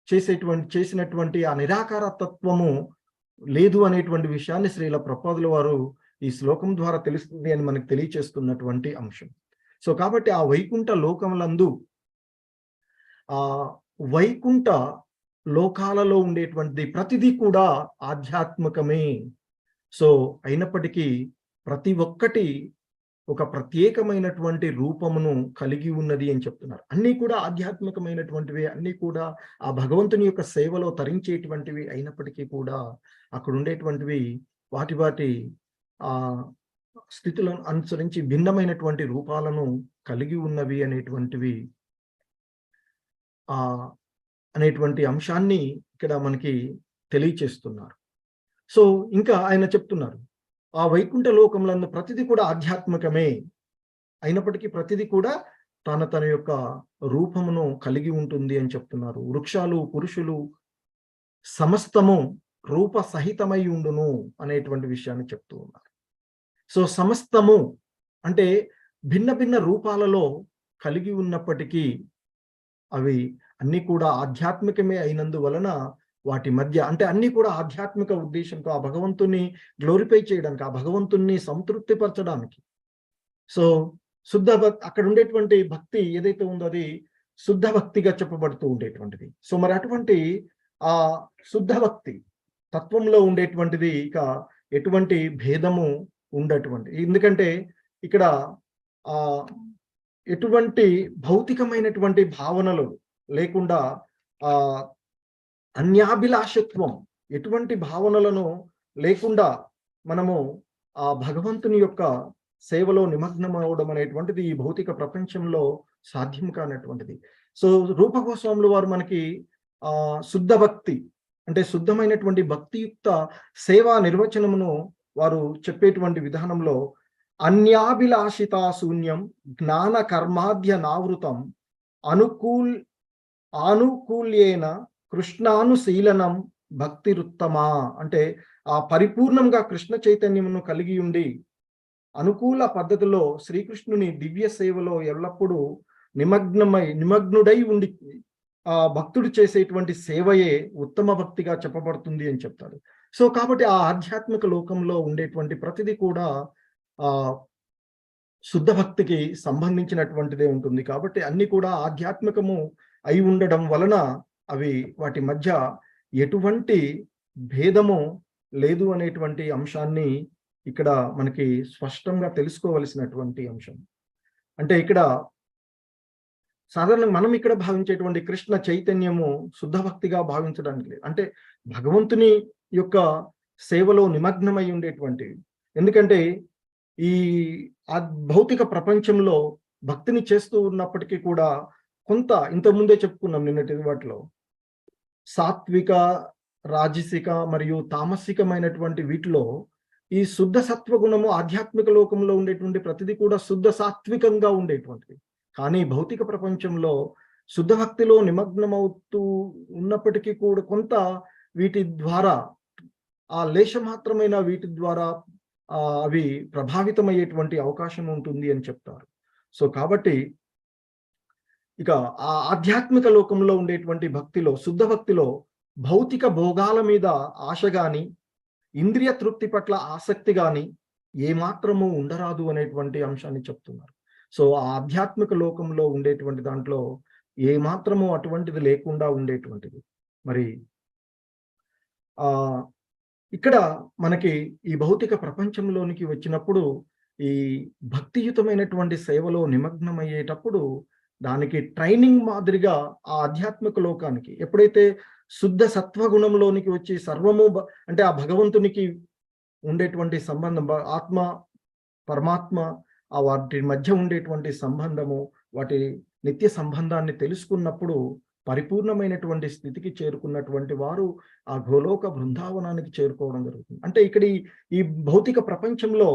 చేసినటువంటి ఆ నిరాకార తత్వము లేదు అనేటువంటి విషయాన్ని శ్రీల ప్రభుపాదుల వారు ఈ శ్లోకం ద్వారా తెలుస్తుంది అని మనకు తెలియచేస్తున్నటువంటి అంశం. సో కాబట్టి ఆ వైకుంఠ లోకములందు ఆ వైకుంఠ లోకాలలో ఉండేటువంటి ప్రతిదీ కూడా ఆధ్యాత్మికమే. సో అయినప్పటికీ ప్రతి ఒక్కటి ఒక ప్రత్యేకమైనటువంటి రూపమును కలిగి ఉన్నది అని చెప్తున్నారు. అన్నీ కూడా ఆధ్యాత్మికమైనటువంటివి, అన్నీ కూడా ఆ భగవంతుని యొక్క సేవలో తరించేటువంటివి అయినప్పటికీ కూడా అక్కడ ఉండేటువంటివి వాటి స్థితులను అనుసరించి భిన్నమైనటువంటి రూపాలను కలిగి ఉన్నవి అనేటువంటి అంశాన్ని ఇక్కడ మనకి తెలియచేస్తున్నారు. సో ఇంకా ఆయన చెప్తున్నారు, ఆ వైకుంఠ లోకములందు ప్రతిదీ కూడా ఆధ్యాత్మికమే అయినప్పటికీ ప్రతిదీ కూడా తన యొక్క రూపమును కలిగి ఉంటుంది అని చెప్తున్నారు. వృక్షాలు, పురుషులు సమస్తము రూప సహితమై ఉండును అనేటువంటి విషయాన్ని చెప్తూ ఉన్నారు. సో సమస్తము అంటే భిన్న భిన్న రూపాలలో కలిగి ఉన్నప్పటికీ అవి అన్నీ కూడా ఆధ్యాత్మికమే అయినందువలన వాటి మధ్య అంటే అన్ని కూడా ఆధ్యాత్మిక ఉద్దేశంతో ఆ భగవంతుని గ్లోరిఫై చేయడానికి, ఆ భగవంతుని సంతృప్తి పరచడానికి. సో శుద్ధ అక్కడ ఉండేటువంటి భక్తి ఏదైతే ఉందో అది శుద్ధ భక్తిగా చెప్పబడుతూ ఉండేటువంటిది. సో మరి అటువంటి ఆ శుద్ధ భక్తి తత్వంలో ఉండేటువంటిది ఇక ఎటువంటి భేదము ఉండటువంటి. ఎందుకంటే ఇక్కడ ఆ ఎటువంటి భౌతికమైనటువంటి భావనలు లేకుండా ఆ అన్యాభిలాషత్వం, ఎటువంటి భావనలను లేకుండా మనము ఆ భగవంతుని యొక్క సేవలో నిమగ్నం అవడం అనేటువంటిది ఈ భౌతిక ప్రపంచంలో సాధ్యం కానటువంటిది. సో రూప గోస్వాములు వారు మనకి శుద్ధ భక్తి అంటే శుద్ధమైనటువంటి భక్తియుక్త సేవా నిర్వచనమును వారు చెప్పేటువంటి విధానంలో అన్యాభిలాషితా శూన్యం జ్ఞాన కర్మాద్య నావృతం ఆనుకూల్యేన కృష్ణానుశీలనం భక్తిరుత్తమా. అంటే ఆ పరిపూర్ణంగా కృష్ణ చైతన్యమును కలిగి ఉండి అనుకూల పద్ధతిలో శ్రీకృష్ణుని దివ్య సేవలో ఎల్లప్పుడూ నిమగ్నుడై ఉండి ఆ భక్తుడు చేసేటువంటి సేవయే ఉత్తమ భక్తిగా చెప్పబడుతుంది అని చెప్తారు. సో కాబట్టి ఆ ఆధ్యాత్మిక లోకంలో ఉండేటువంటి ప్రతిదీ కూడా ఆ శుద్ధ భక్తికి సంబంధించినటువంటిదే ఉంటుంది. కాబట్టి అన్ని కూడా ఆధ్యాత్మికము అయి ఉండడం వలన అవి వాటి మధ్య ఎటువంటి భేదము లేదు అనేటువంటి అంశాన్ని ఇక్కడ మనకి స్పష్టంగా తెలుసుకోవలసినటువంటి అంశం. అంటే ఇక్కడ సాధారణంగా మనం ఇక్కడ భావించేటువంటి కృష్ణ చైతన్యము శుద్ధ భక్తిగా భావించడానికి లేదు. అంటే భగవంతుని యొక్క సేవలో నిమగ్నమై ఉండేటువంటి, ఎందుకంటే ఈ భౌతిక ప్రపంచంలో భక్తిని చేస్తూ ఉన్నప్పటికీ కూడా కొంత ఇంతకుముందే చెప్పుకున్నాం నిన్నటి వాటిలో సాత్విక, రాజసిక మరియు తామసికమైనటువంటి వీటిలో ఈ శుద్ధ సత్వగుణము ఆధ్యాత్మిక లోకంలో ఉండేటువంటి ప్రతిదీ కూడా శుద్ధ సాత్వికంగా ఉండేటువంటిది. కానీ భౌతిక ప్రపంచంలో శుద్ధ భక్తిలో నిమగ్నమవుతూ ఉన్నప్పటికీ కూడా కొంత వీటి ద్వారా ఆ లేశమాత్రమైన వీటి ద్వారా అవి ప్రభావితమయ్యేటువంటి అవకాశం ఉంటుంది అని చెప్తారు. సో కాబట్టి ఇక ఆ ఆధ్యాత్మిక లోకంలో ఉండేటువంటి భక్తిలో, శుద్ధ భక్తిలో భౌతిక భోగాల మీద ఆశ గాని, ఇంద్రియ తృప్తి పట్ల ఆసక్తి గాని ఏమాత్రము ఉండరాదు అనేటువంటి అంశాన్ని చెప్తున్నారు. సో ఆ ఆధ్యాత్మిక లోకంలో ఉండేటువంటి దాంట్లో ఏమాత్రము అటువంటిది లేకుండా ఉండేటువంటిది. మరి ఇక్కడ మనకి ఈ భౌతిక ప్రపంచంలోనికి వచ్చినప్పుడు ఈ భక్తియుతమైనటువంటి సేవలో నిమగ్నమయ్యేటప్పుడు దానికి ట్రైనింగ్ మాదిరిగా ఆ ఆధ్యాత్మిక లోకానికి ఎప్పుడైతే శుద్ధ సత్వగుణంలోనికి వచ్చి సర్వము అంటే ఆ భగవంతునికి ఉండేటువంటి సంబంధం, ఆత్మ పరమాత్మ ఆ వాటి మధ్య ఉండేటువంటి సంబంధము, వాటి నిత్య సంబంధాన్ని తెలుసుకున్నప్పుడు పరిపూర్ణమైనటువంటి స్థితికి చేరుకున్నటువంటి వారు ఆ గోలోక బృందావనానికి చేరుకోవడం జరుగుతుంది. అంటే ఇక్కడ ఈ భౌతిక ప్రపంచంలో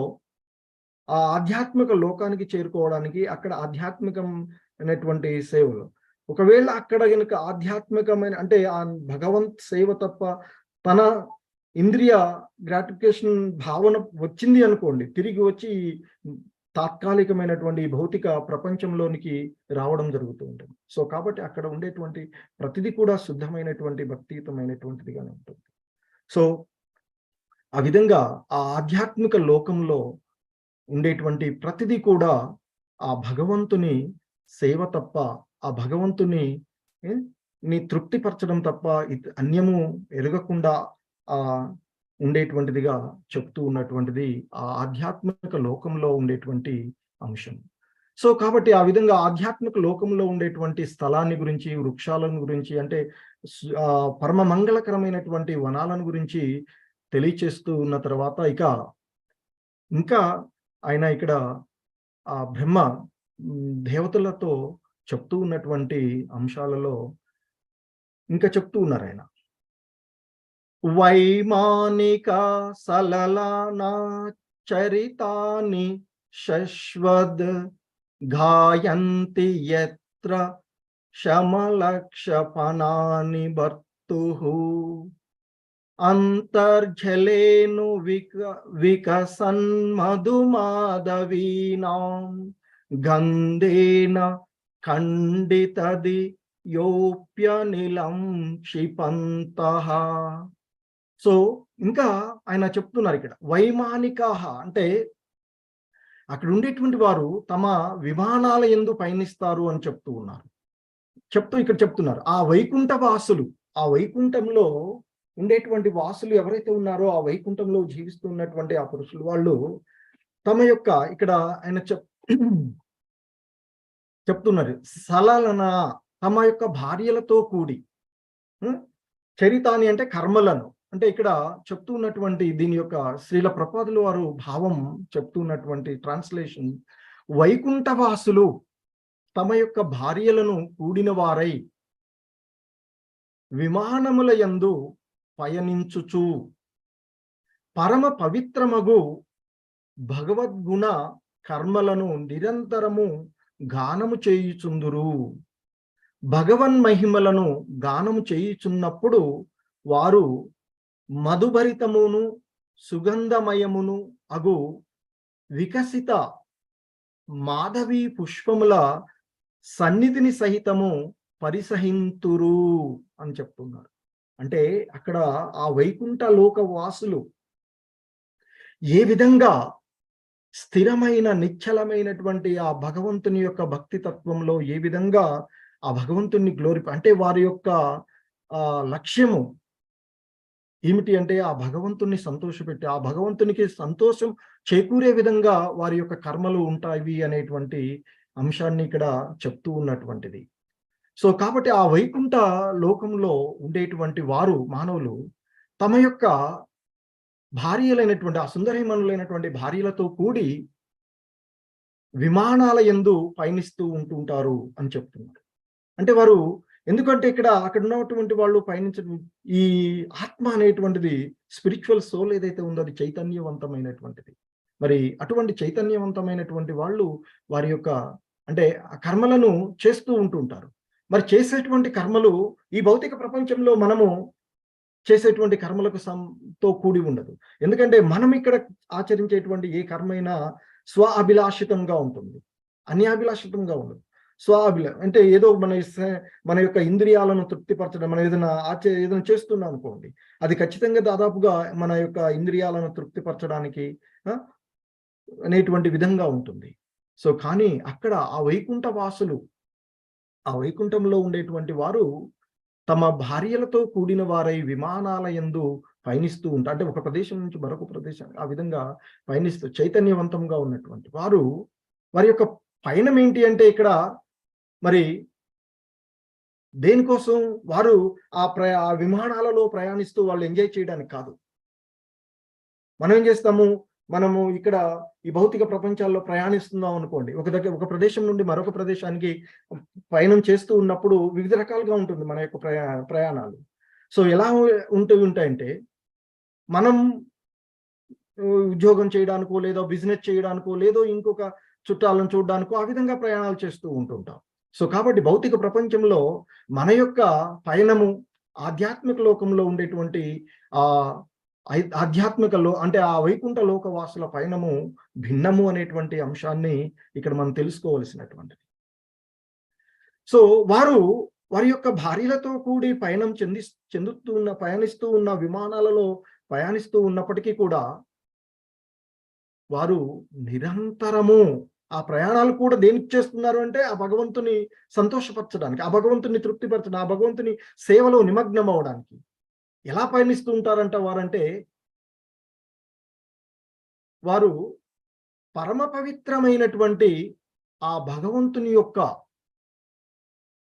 ఆ ఆధ్యాత్మిక లోకానికి చేరుకోవడానికి అక్కడ ఆధ్యాత్మికమైనటువంటి సేవలు, ఒకవేళ అక్కడ కనుక ఆధ్యాత్మికమైన అంటే ఆ భగవంత్ సేవ తప్ప తన ఇంద్రియ గ్రాటిఫికేషన్ భావన వచ్చింది అనుకోండి, తిరిగి వచ్చి తాత్కాలికమైనటువంటి భౌతిక ప్రపంచంలోనికి రావడం జరుగుతూ ఉంటుంది. సో కాబట్టి అక్కడ ఉండేటువంటి ప్రతిదీ కూడా శుద్ధమైనటువంటి భక్తియుతమైనటువంటిదిగానే ఉంటుంది. సో ఆ విధంగా ఆ ఆధ్యాత్మిక లోకంలో ఉండేటువంటి ప్రతిదీ కూడా ఆ భగవంతుని సేవ తప్ప, ఆ భగవంతుని తృప్తిపరచడం తప్ప అన్యము ఎరగకుండా ఉండేటువంటిదిగా చెప్తూ ఉన్నటువంటిది ఆ ఆధ్యాత్మిక లోకంలో ఉండేటువంటి అంశం. సో కాబట్టి ఆ విధంగా ఆధ్యాత్మిక లోకంలో ఉండేటువంటి స్థలాన్ని గురించి, వృక్షాలను గురించి, అంటే పరమ మంగళకరమైనటువంటి వనాలను గురించి తెలియచేస్తూ ఉన్న తర్వాత ఇంకా ఆయన ఇక్కడ ఆ బ్రహ్మ దేవతలతో చెప్తూ ఉన్నటువంటి అంశాలలో ఇంకా చెప్తూ ఉన్నారు ఆయన. వైమానిక సలలానా చరితాని శశ్వద్ గాయంతి యత్ర శమలక్షపణాని భర్తుః అంతర్జలేను వికసన్ మధుమాధవీనాం గంధేన ఖండితది యోప్యనిలం క్షిపంతః. సో ఇంకా ఆయన చెప్తున్నారు ఇక్కడ వైమానికాః అంటే అక్కడ ఉండేటువంటి వారు తమ విమానాల యందు పయనిస్తారు అని చెప్తూ ఉన్నారు. ఇక్కడ చెప్తున్నారు ఆ వైకుంఠ వాసులు, ఆ వైకుంఠంలో ఉండేటువంటి వాసులు ఎవరైతే ఉన్నారో ఆ వైకుంఠంలో జీవిస్తున్నటువంటి ఆ పురుషులు వాళ్ళు తమ యొక్క ఇక్కడ ఆయన చెప్తున్నారు సలలన తమ యొక్క భార్యలతో కూడి చరితాని అంటే కర్మలను అంటే ఇక్కడ చెప్తూ ఉన్నటువంటి దీని యొక్క శ్రీల ప్రపాదులు వారు భావం చెప్తూ ఉన్నటువంటి ట్రాన్స్లేషన్ వైకుంఠవాసులు తమ యొక్క భార్యలను కూడిన వారై విమానముల యందు పయనించుచు పరమ పవిత్రమగు భగవద్గుణ కర్మలను నిరంతరము గానము చేయుచుందురు. భగవన్ మహిమలను గానము చేయుచున్నప్పుడు వారు మధుభరితమును సుగంధమయమును అగు వికసిత మాధవీ పుష్పముల సన్నిధిని సహితము పరిసహింతురు అని చెప్తున్నారు. అంటే అక్కడ ఆ వైకుంఠ లోక వాసులు ఏ విధంగా స్థిరమైన నిశ్చలమైనటువంటి ఆ భగవంతుని యొక్క భక్తి తత్వంలో ఏ విధంగా ఆ భగవంతుని అంటే వారి యొక్క లక్ష్యము ఏమిటి అంటే ఆ భగవంతుని సంతోషపెట్టి ఆ భగవంతునికి సంతోషం చేకూరే విధంగా వారి యొక్క కర్మలు ఉంటాయి అనేటువంటి అంశాన్ని ఇక్కడ చెప్తూ ఉన్నటువంటిది. సో కాబట్టి ఆ వైకుంఠ లోకంలో ఉండేటువంటి వారు మానవులు తమ యొక్క భార్యలైనటువంటి ఆ సుందరీమణులైనటువంటి భార్యలతో కూడి విమానాల యందు పయనిస్తూ ఉంటుంటారు అని చెప్తున్నారు. అంటే వారు ఎందుకంటే అక్కడ ఉన్నటువంటి వాళ్ళు పయనించడం ఈ ఆత్మ అనేటువంటిది స్పిరిచువల్ సోల్ ఏదైతే ఉందో అది చైతన్యవంతమైనటువంటిది. మరి అటువంటి చైతన్యవంతమైనటువంటి వాళ్ళు వారి యొక్క అంటే ఆ కర్మలను చేస్తూ ఉంటుంటారు. మరి చేసేటువంటి కర్మలు ఈ భౌతిక ప్రపంచంలో మనము చేసేటువంటి కర్మలకు తో కూడి ఉండదు. ఎందుకంటే మనం ఇక్కడ ఆచరించేటువంటి ఏ కర్మైనా స్వ అభిలాషితంగా ఉంటుంది, అన్యాభిలాషితంగా ఉండదు. అంటే ఏదో మన యొక్క ఇంద్రియాలను తృప్తిపరచడం, మనం ఏదైనా చేస్తున్నాం అనుకోండి, అది ఖచ్చితంగా దాదాపుగా మన యొక్క ఇంద్రియాలను తృప్తిపరచడానికి అనేటువంటి విధంగా ఉంటుంది. సో కానీ అక్కడ ఆ వైకుంఠ వాసులు, ఆ వైకుంఠంలో ఉండేటువంటి వారు తమ భార్యలతో కూడిన వారై విమానాల యందు పయనిస్తూ ఉంటారు. అంటే ఒక ప్రదేశం నుంచి మరొక ప్రదేశం ఆ విధంగా పయనిస్తూ చైతన్యవంతంగా ఉన్నటువంటి వారు వారి యొక్క పయనం ఏంటి అంటే ఇక్కడ మరి దేనికోసం వారు ఆ విమానాలలో ప్రయాణిస్తూ వాళ్ళు ఎంజాయ్ చేయడానికి కాదు. మనం ఏం చేస్తాము, మనము ఇక్కడ ఈ భౌతిక ప్రపంచాల్లో ప్రయాణిస్తున్నాం అనుకోండి, ఒక ప్రదేశం నుండి మరొక ప్రదేశానికి పయనం చేస్తూ ఉన్నప్పుడు వివిధ రకాలుగా ఉంటుంది మన యొక్క ప్రయాణాలు. సో ఎలా ఉంటాయంటే మనం ఉద్యోగం చేయడానికో లేదో బిజినెస్ చేయడానికో లేదో ఇంకొక చుట్టాలను చూడడానికో ఆ విధంగా ప్రయాణాలు చేస్తూ ఉంటుంటాం. సో కాబట్టి భౌతిక ప్రపంచంలో మన యొక్క పయనము ఆధ్యాత్మిక లోకంలో ఉండేటువంటి ఆధ్యాత్మికలో అంటే ఆ వైకుంఠ లోక వాసుల పయనము భిన్నము అనేటువంటి అంశాన్ని ఇక్కడ మనం తెలుసుకోవలసినటువంటిది. సో వారి యొక్క భార్యలతో కూడి పయనిస్తూ ఉన్న విమానాలలో ప్రయాణిస్తూ ఉన్నప్పటికీ కూడా వారు నిరంతరము ఆ ప్రయాణాలు కూడా దేనికి చేస్తున్నారు అంటే ఆ భగవంతుని సంతోషపరచడానికి, ఆ భగవంతుని తృప్తిపరచడానికి, ఆ భగవంతుని సేవలో నిమగ్నం అవడానికి. ఎలా పయనిస్తూ ఉంటారంట వారంటే వారు పరమ పవిత్రమైనటువంటి ఆ భగవంతుని యొక్క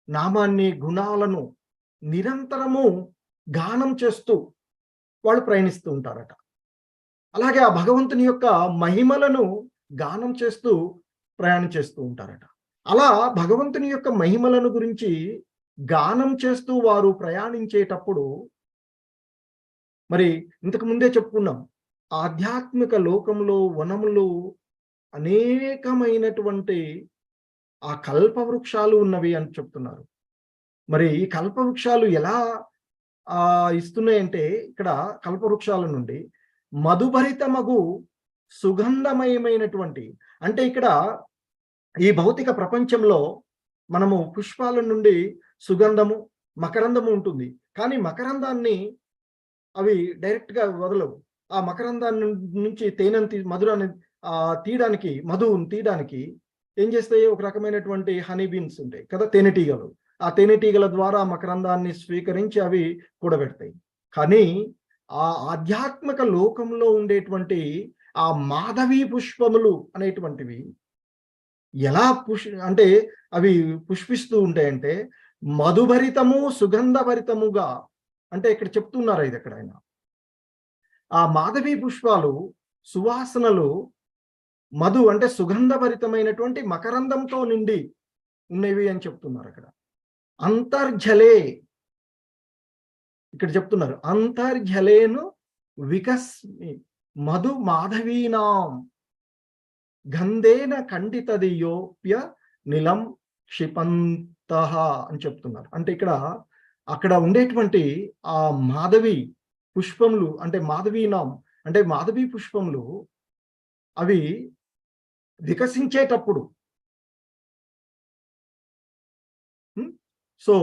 నామాన్ని, గుణాలను నిరంతరము గానం చేస్తూ వాళ్ళు ప్రయాణిస్తూ ఉంటారట. అలాగే ఆ భగవంతుని యొక్క మహిమలను గానం చేస్తూ ప్రయాణం చేస్తూ ఉంటారట. అలా భగవంతుని యొక్క మహిమలను గురించి గానం చేస్తూ వారు ప్రయాణించేటప్పుడు మరి ఇంతకు ముందే చెప్పుకున్నాం, ఆధ్యాత్మిక లోకంలో వనములు అనేకమైనటువంటి ఆ కల్పవృక్షాలు ఉన్నవి అని చెప్తున్నారు. మరి ఈ కల్పవృక్షాలు ఎలా ఇస్తున్నాయంటే ఇక్కడ కల్పవృక్షాల నుండి మధుభరితమగు సుగంధమయమైనటువంటి, అంటే ఇక్కడ ఈ భౌతిక ప్రపంచంలో మనము పుష్పాల నుండి సుగంధము, మకరందము ఉంటుంది. కానీ మకరందాన్ని అవి డైరెక్ట్‌గా వదలవు. ఆ మకరందాన్ని నుంచి తేనెను మధురాన్ని మధువుని తీయడానికి ఏం చేస్తాయి? ఒక రకమైనటువంటి హనీ బీన్స్ ఉంటాయి కదా! తేనెటీగలు. ఆ తేనెటీగల ద్వారా మకరందాన్ని స్వీకరించి అవి కూడబెడతాయి. కానీ ఆ ఆధ్యాత్మిక లోకంలో ఉండేటువంటి ఆ మాధవీ పుష్పములు అనేటువంటివి ఎలా అంటే అవి పుష్పిస్తూ ఉంటాయంటే మధుభరితము, సుగంధభరితముగా, అంటే ఇక్కడ చెప్తున్నారు ఇది ఇక్కడ ఆయన. ఆ మాధవీ పుష్పాలు సువాసనలు మధు అంటే సుగంధభరితమైనటువంటి మకరందంతో నిండి ఉన్నవి అని చెప్తున్నారు అక్కడ. అంతర్జలే ఇక్కడ చెప్తున్నారు. అంతర్జలేను వికస్మి మధు మాధవీనాం గంధేన ఖండితదియోప్య నిలం క్షిపంతః అని చెప్తున్నారు. అంటే ఇక్కడ అక్కడ ఉండేటువంటి ఆ మాధవి పుష్పములు అంటే మాధవీనాం అంటే మాధవీ పుష్పములు అవి వికసించేటప్పుడు సో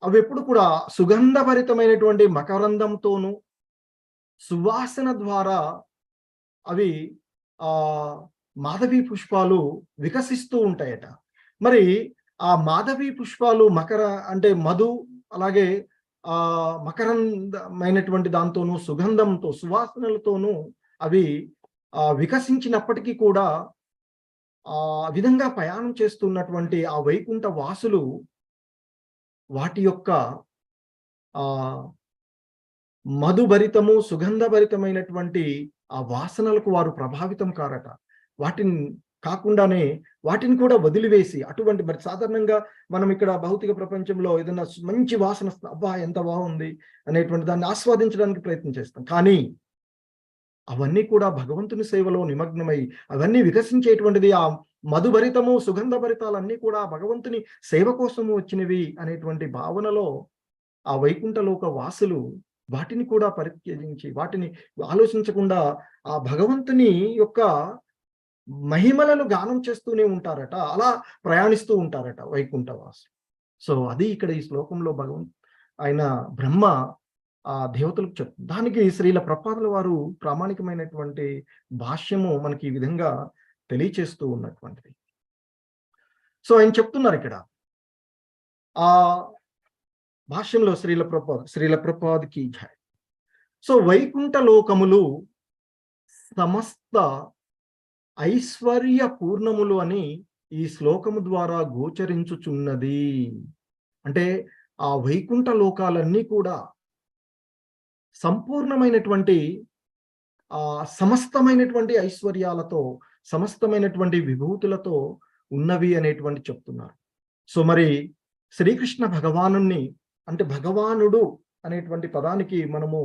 అవి ఎప్పుడు కూడా సుగంధభరితమైనటువంటి మకరందంతోనూ సువాసన ద్వారా అవి మాధవీ పుష్పాలు వికసిస్తూ ఉంటాయట. మరి ఆ మాధవీ పుష్పాలు అంటే మధు అలాగే మకరందమైనటువంటి దాంతోనూ సుగంధంతో సువాసనలతోనూ అవి వికసించినప్పటికీ కూడా ఆ విధంగా ప్రయాణం చేస్తున్నటువంటి ఆ వైకుంఠ వాసులు వాటి యొక్క మధుభరితము సుగంధభరితమైనటువంటి ఆ వాసనలకు వారు ప్రభావితం కారట. వాటిని కాకుండానే వాటిని కూడా వదిలివేసి అటువంటి మరి సాధారణంగా మనం ఇక్కడ భౌతిక ప్రపంచంలో ఏదైనా మంచి వాసన అబ్బా ఎంత బాగుంది అనేటువంటి దాన్ని ఆస్వాదించడానికి ప్రయత్నం చేస్తాం. కానీ అవన్నీ కూడా భగవంతుని సేవలో నిమగ్నమై అవన్నీ వికసించేటువంటిది ఆ మధుభరితము సుగంధభరితాలన్నీ కూడా భగవంతుని సేవ కోసము వచ్చినవి అనేటువంటి భావనలో ఆ వైకుంఠలోక వాసులు వాటిని కూడా పరిత్యజించి వాటిని ఆలోచించకుండా ఆ భగవంతుని యొక్క మహిమలను గానం చేస్తూనే ఉంటారట. అలా ప్రయాణిస్తూ ఉంటారట వైకుంఠ వాసులు. సో అది ఇక్కడ ఈ శ్లోకంలో ఆయన బ్రహ్మ ఆ దేవతలకు చెప్తుంది. దానికి శ్రీల ప్రపాదుల వారు ప్రామాణికమైనటువంటి భాష్యము మనకి ఈ విధంగా తెలియచేస్తూ ఉన్నటువంటిది. సో ఆయన చెప్తున్నారు ఇక్కడ ఆ భాష్యంలో శ్రీల ప్రపాద్కి జై. సో వైకుంఠ లోకములు సమస్త ఐశ్వర్య పూర్ణములు అని ఈ శ్లోకము ద్వారా గోచరించుచున్నది. అంటే ఆ వైకుంఠ లోకాలన్నీ కూడా సంపూర్ణమైనటువంటి సమస్తమైనటువంటి ఐశ్వర్యాలతో సమస్తమైనటువంటి విభూతులతో ఉన్నవి అనేటువంటి చెప్తున్నారు. సో మరి శ్రీకృష్ణ భగవానుణ్ణి అంటే భగవానుడు అనేటువంటి పదానికి మనము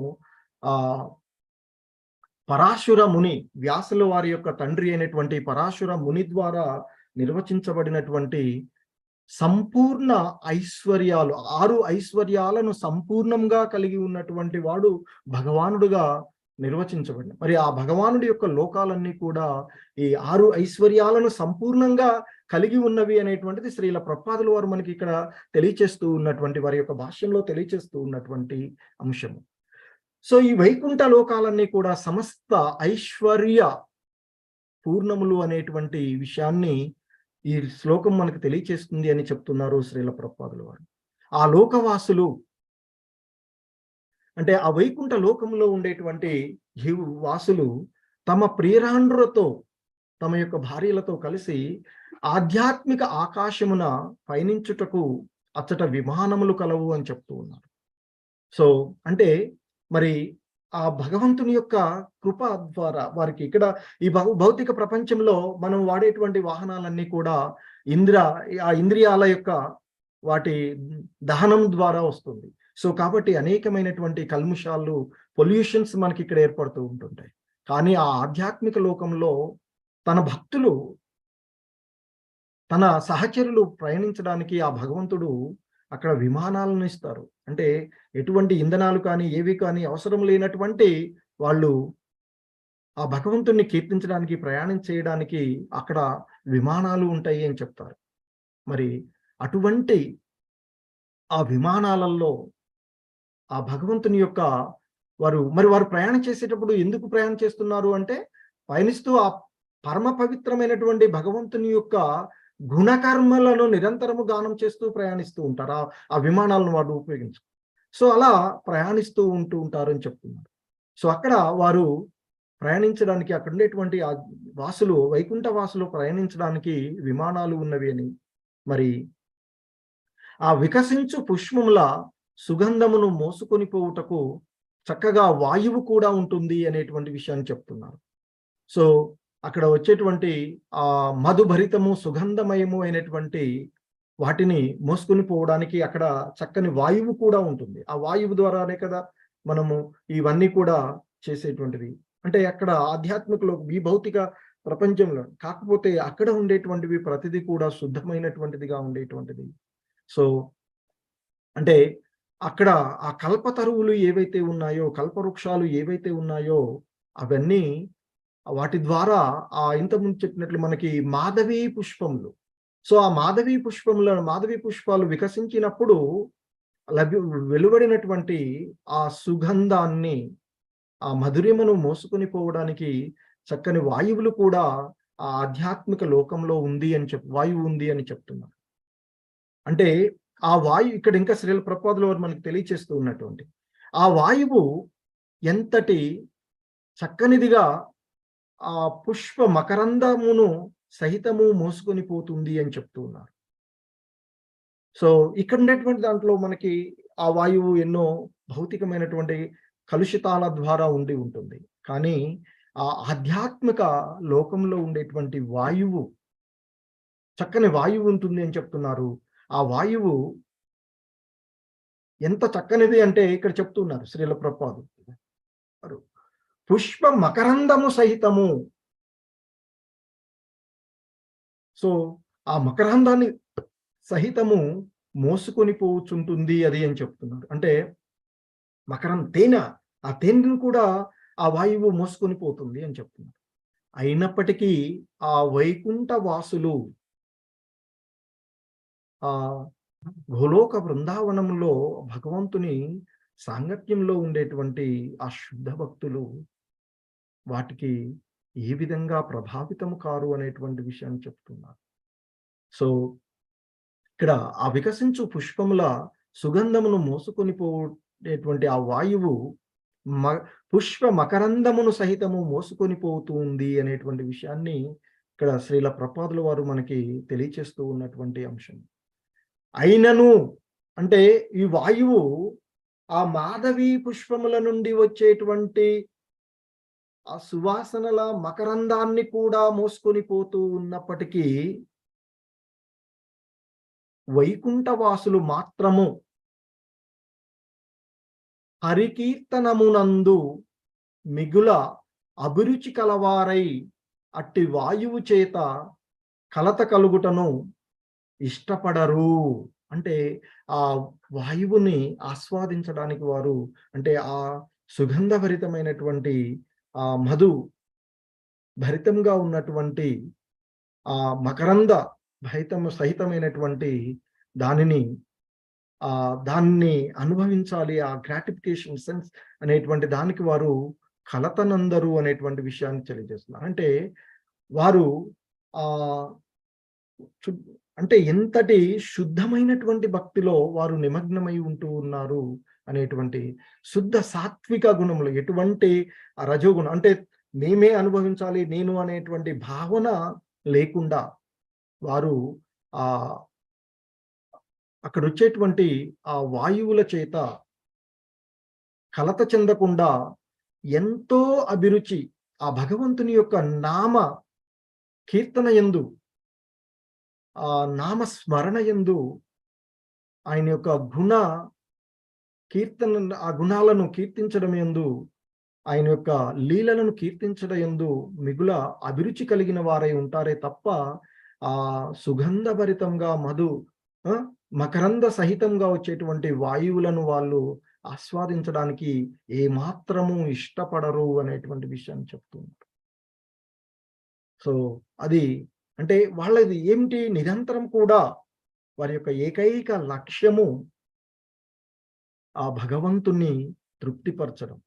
పరాశుర ముని వ్యాసుల వారి యొక్క తండ్రి అయినటువంటి పరాశుర ముని ద్వారా నిర్వచించబడినటువంటి సంపూర్ణ ఐశ్వర్యాలు 6 ఐశ్వర్యాలను సంపూర్ణంగా కలిగి ఉన్నటువంటి వాడు భగవానుడుగా నిర్వచించబడిన. మరి ఆ భగవానుడి యొక్క లోకాలన్నీ కూడా ఈ 6 ఐశ్వర్యాలను సంపూర్ణంగా కలిగి ఉన్నవి అనేటువంటిది శ్రీల ప్రపాదుల వారు మనకి ఇక్కడ తెలియచేస్తూ ఉన్నటువంటి వారి యొక్క భాష్యంలో తెలియచేస్తూ ఉన్నటువంటి అంశము. సో ఈ వైకుంఠ లోకాలన్నీ కూడా సమస్త ఐశ్వర్య పూర్ణములు అనేటువంటి విషయాన్ని ఈ శ్లోకం మనకు తెలియచేస్తుంది అని చెప్తున్నారు శ్రీల ప్రపాదుల వారు. ఆ లోకవాసులు అంటే ఆ వైకుంఠ లోకంలో ఉండేటువంటి వాసులు తమ ప్రియురాండ్రులతో తమ యొక్క భార్యలతో కలిసి ఆధ్యాత్మిక ఆకాశమున పయనించుటకు అచ్చట విమానములు కలవు అని చెప్తూ ఉన్నారు. సో అంటే మరి ఆ భగవంతుని యొక్క కృప ద్వారా వారికి ఇక్కడ ఈ భౌతిక ప్రపంచంలో మనం వాడేటువంటి వాహనాలన్నీ కూడా ఆ ఇంద్రియాల యొక్క వాటి దహనం ద్వారా వస్తుంది. సో కాబట్టి అనేకమైనటువంటి కల్ముషాలు పొల్యూషన్స్ మనకి ఇక్కడ ఏర్పడుతూ ఉంటుంటాయి. కానీ ఆ ఆధ్యాత్మిక లోకంలో తన భక్తులు తన సహచరులు ప్రయాణించడానికి ఆ భగవంతుడు అక్కడ విమానాలను ఇస్తారు. అంటే ఎటువంటి ఇంధనాలు కానీ ఏవి కానీ అవసరం లేనటువంటి వాళ్ళు ఆ భగవంతుణ్ణి కీర్తించడానికి ప్రయాణం చేయడానికి అక్కడ విమానాలు ఉంటాయి అని చెప్తారు. మరి అటువంటి ఆ విమానాలలో ఆ భగవంతుని యొక్క వారు ప్రయాణం చేసేటప్పుడు ఎందుకు ప్రయాణం చేస్తున్నారు అంటే, పయనిస్తూ ఆ పరమ పవిత్రమైనటువంటి భగవంతుని యొక్క గుణకర్మలను నిరంతరము గానం చేస్తూ ప్రయాణిస్తూ ఉంటారు. ఆ విమానాలను వారు ఉపయోగించి. సో, అలా ప్రయాణిస్తూ ఉంటారని చెప్తున్నారు. సో, అక్కడ వారు ప్రయాణించడానికి అక్కడుండేటువంటి వాసులు, వైకుంఠ వాసులు ప్రయాణించడానికి విమానాలు ఉన్నవి అని, మరి ఆ వికసించు పుష్పముల సుగంధమును మోసుకొని పోవుటకు చక్కగా వాయువు కూడా ఉంటుంది అనేటువంటి విషయాన్ని చెప్తున్నారు. సో, అక్కడ వచ్చేటువంటి మధుభరితము, సుగంధమయము అయినటువంటి వాటిని మోసుకొని పోవడానికి అక్కడ చక్కని వాయువు కూడా ఉంటుంది. ఆ వాయువు ద్వారానే కదా మనము ఇవన్నీ కూడా చేసేటువంటివి. అంటే అక్కడ ఆధ్యాత్మికలో ఈ భౌతిక ప్రపంచంలో కాకపోతే అక్కడ ఉండేటువంటివి ప్రతిదీ కూడా శుద్ధమైనటువంటిదిగా ఉండేటువంటిది. సో, అంటే అక్కడ ఆ కల్పతరువులు ఏవైతే ఉన్నాయో, కల్పవృక్షాలు ఏవైతే ఉన్నాయో అవన్నీ వాటి ద్వారా ఇంతకుముందు చెప్పినట్లు మనకి మాధవీ పుష్పములు. సో, ఆ మాధవీ పుష్పాలు వికసించినప్పుడు వెలువడినటువంటి ఆ సుగంధాన్ని, ఆ మధురిమను మోసుకొని పోవడానికి చక్కని వాయువులు కూడా ఆ ఆధ్యాత్మిక లోకంలో వాయువు ఉంది అని చెప్తున్నారు. అంటే ఆ వాయువు ఇక్కడ ఇంకా శ్రీల ప్రభుపాదుల వారు మనకు తెలియచేస్తూ ఉన్నటువంటి ఆ వాయువు ఎంతటి చక్కనిదిగా ఆ పుష్ప మకరందమును సహితము మోసుకొని పోతుంది అని చెప్తూ ఉన్నారు. సో, ఇక్కడ ఉండేటువంటి దాంట్లో మనకి ఆ వాయువు ఎన్నో భౌతికమైనటువంటి కలుషితాల ద్వారా ఉంటుంది. కానీ ఆ ఆధ్యాత్మిక లోకంలో ఉండేటువంటి వాయువు, చక్కని వాయువు ఉంటుంది అని చెప్తున్నారు. ఆ వాయువు ఎంత చక్కనిది అంటే ఇక్కడ చెప్తున్నారు శ్రీల ప్రభుపాదులు. పుష్ప మకరందము సహితము. సో, ఆ మకరందాన్ని సహితము మోసుకొని పోవుచుంటుంది అది అని చెప్తున్నారు. అంటే తేనె, ఆ తేనెను కూడా ఆ వాయువు మోసుకొని పోతుంది అని చెప్తున్నారు. అయినప్పటికీ ఆ వైకుంఠ వాసులు ఆ గోలోక బృందావనంలో భగవంతుని సాంగత్యంలో ఉండేటువంటి ఆ శుద్ధ భక్తులు వాటికి ఏ విధంగా ప్రభావితము కారు అనేటువంటి విషయాన్ని చెప్తున్నారు. సో, ఇక్కడ ఆ వికసించు పుష్పముల సుగంధమును మోసుకొని పోయేటువంటి ఆ వాయువు పుష్ప మకరందమును సహితము మోసుకొని పోతూ ఉంది అనేటువంటి విషయాన్ని ఇక్కడ శ్రీల ప్రభుపాదుల వారు మనకి తెలియచేస్తూ ఉన్నటువంటి అంశం. అయినను అంటే ఈ వాయువు ఆ మాధవీ పుష్పముల నుండి వచ్చేటువంటి ఆ సువాసనల మకరందాన్ని కూడా మోసుకొని పోతూ ఉన్నప్పటికీ వైకుంఠవాసులు మాత్రము హరికీర్తనమునందు మిగుల అభిరుచి కలవారై అట్టి వాయువు చేత కలత కలుగుటను ఇష్టపడరు. అంటే ఆ వాయువుని ఆస్వాదించడానికి వారు, అంటే ఆ సుగంధభరితమైనటువంటి మధు భరితంగా ఉన్నటువంటి ఆ మకరంద సహితమైనటువంటి దానిని దాన్ని అనుభవించాలి. ఆ గ్రాటిఫికేషన్ సెన్స్ అనేటువంటి దానికి వారు కలతనందరు అనేటువంటి విషయాన్ని తెలియజేస్తున్నారు. అంటే వారు అంటే ఎంతటి శుద్ధమైనటువంటి భక్తిలో వారు నిమగ్నమై ఉంటూ ఉన్నారు అనేటువంటి శుద్ధ సాత్విక గుణములు, ఎటువంటి రజోగుణం అంటే మేమే అనుభవించాలి నేను అనేటువంటి భావన లేకుండా వారు అక్కడ వచ్చేటువంటి ఆ వాయువుల చేత కలత చెందకుండా ఎంతో అభిరుచి ఆ భగవంతుని యొక్క నామ కీర్తన యందు, ఆ నామ స్మరణ యందు, ఆయన యొక్క ఆ గుణాలను కీర్తించడం యందు, ఆయన యొక్క లీలలను కీర్తించడం యందు మిగుల అభిరుచి కలిగిన వారై ఉంటారే తప్ప ఆ సుగంధభరితంగా మకరంద సహితంగా వచ్చేటువంటి వాయువులను వాళ్ళు ఆస్వాదించడానికి ఏమాత్రము ఇష్టపడరు అనేటువంటి విషయాన్ని చెప్తున్నారు. సో, అది అంటే వాళ్ళది ఏమిటి, నిరంతరం కూడా వారి యొక్క ఏకైక లక్ష్యము ఆ భగవంతుణ్ణి తృప్తిపరచడం.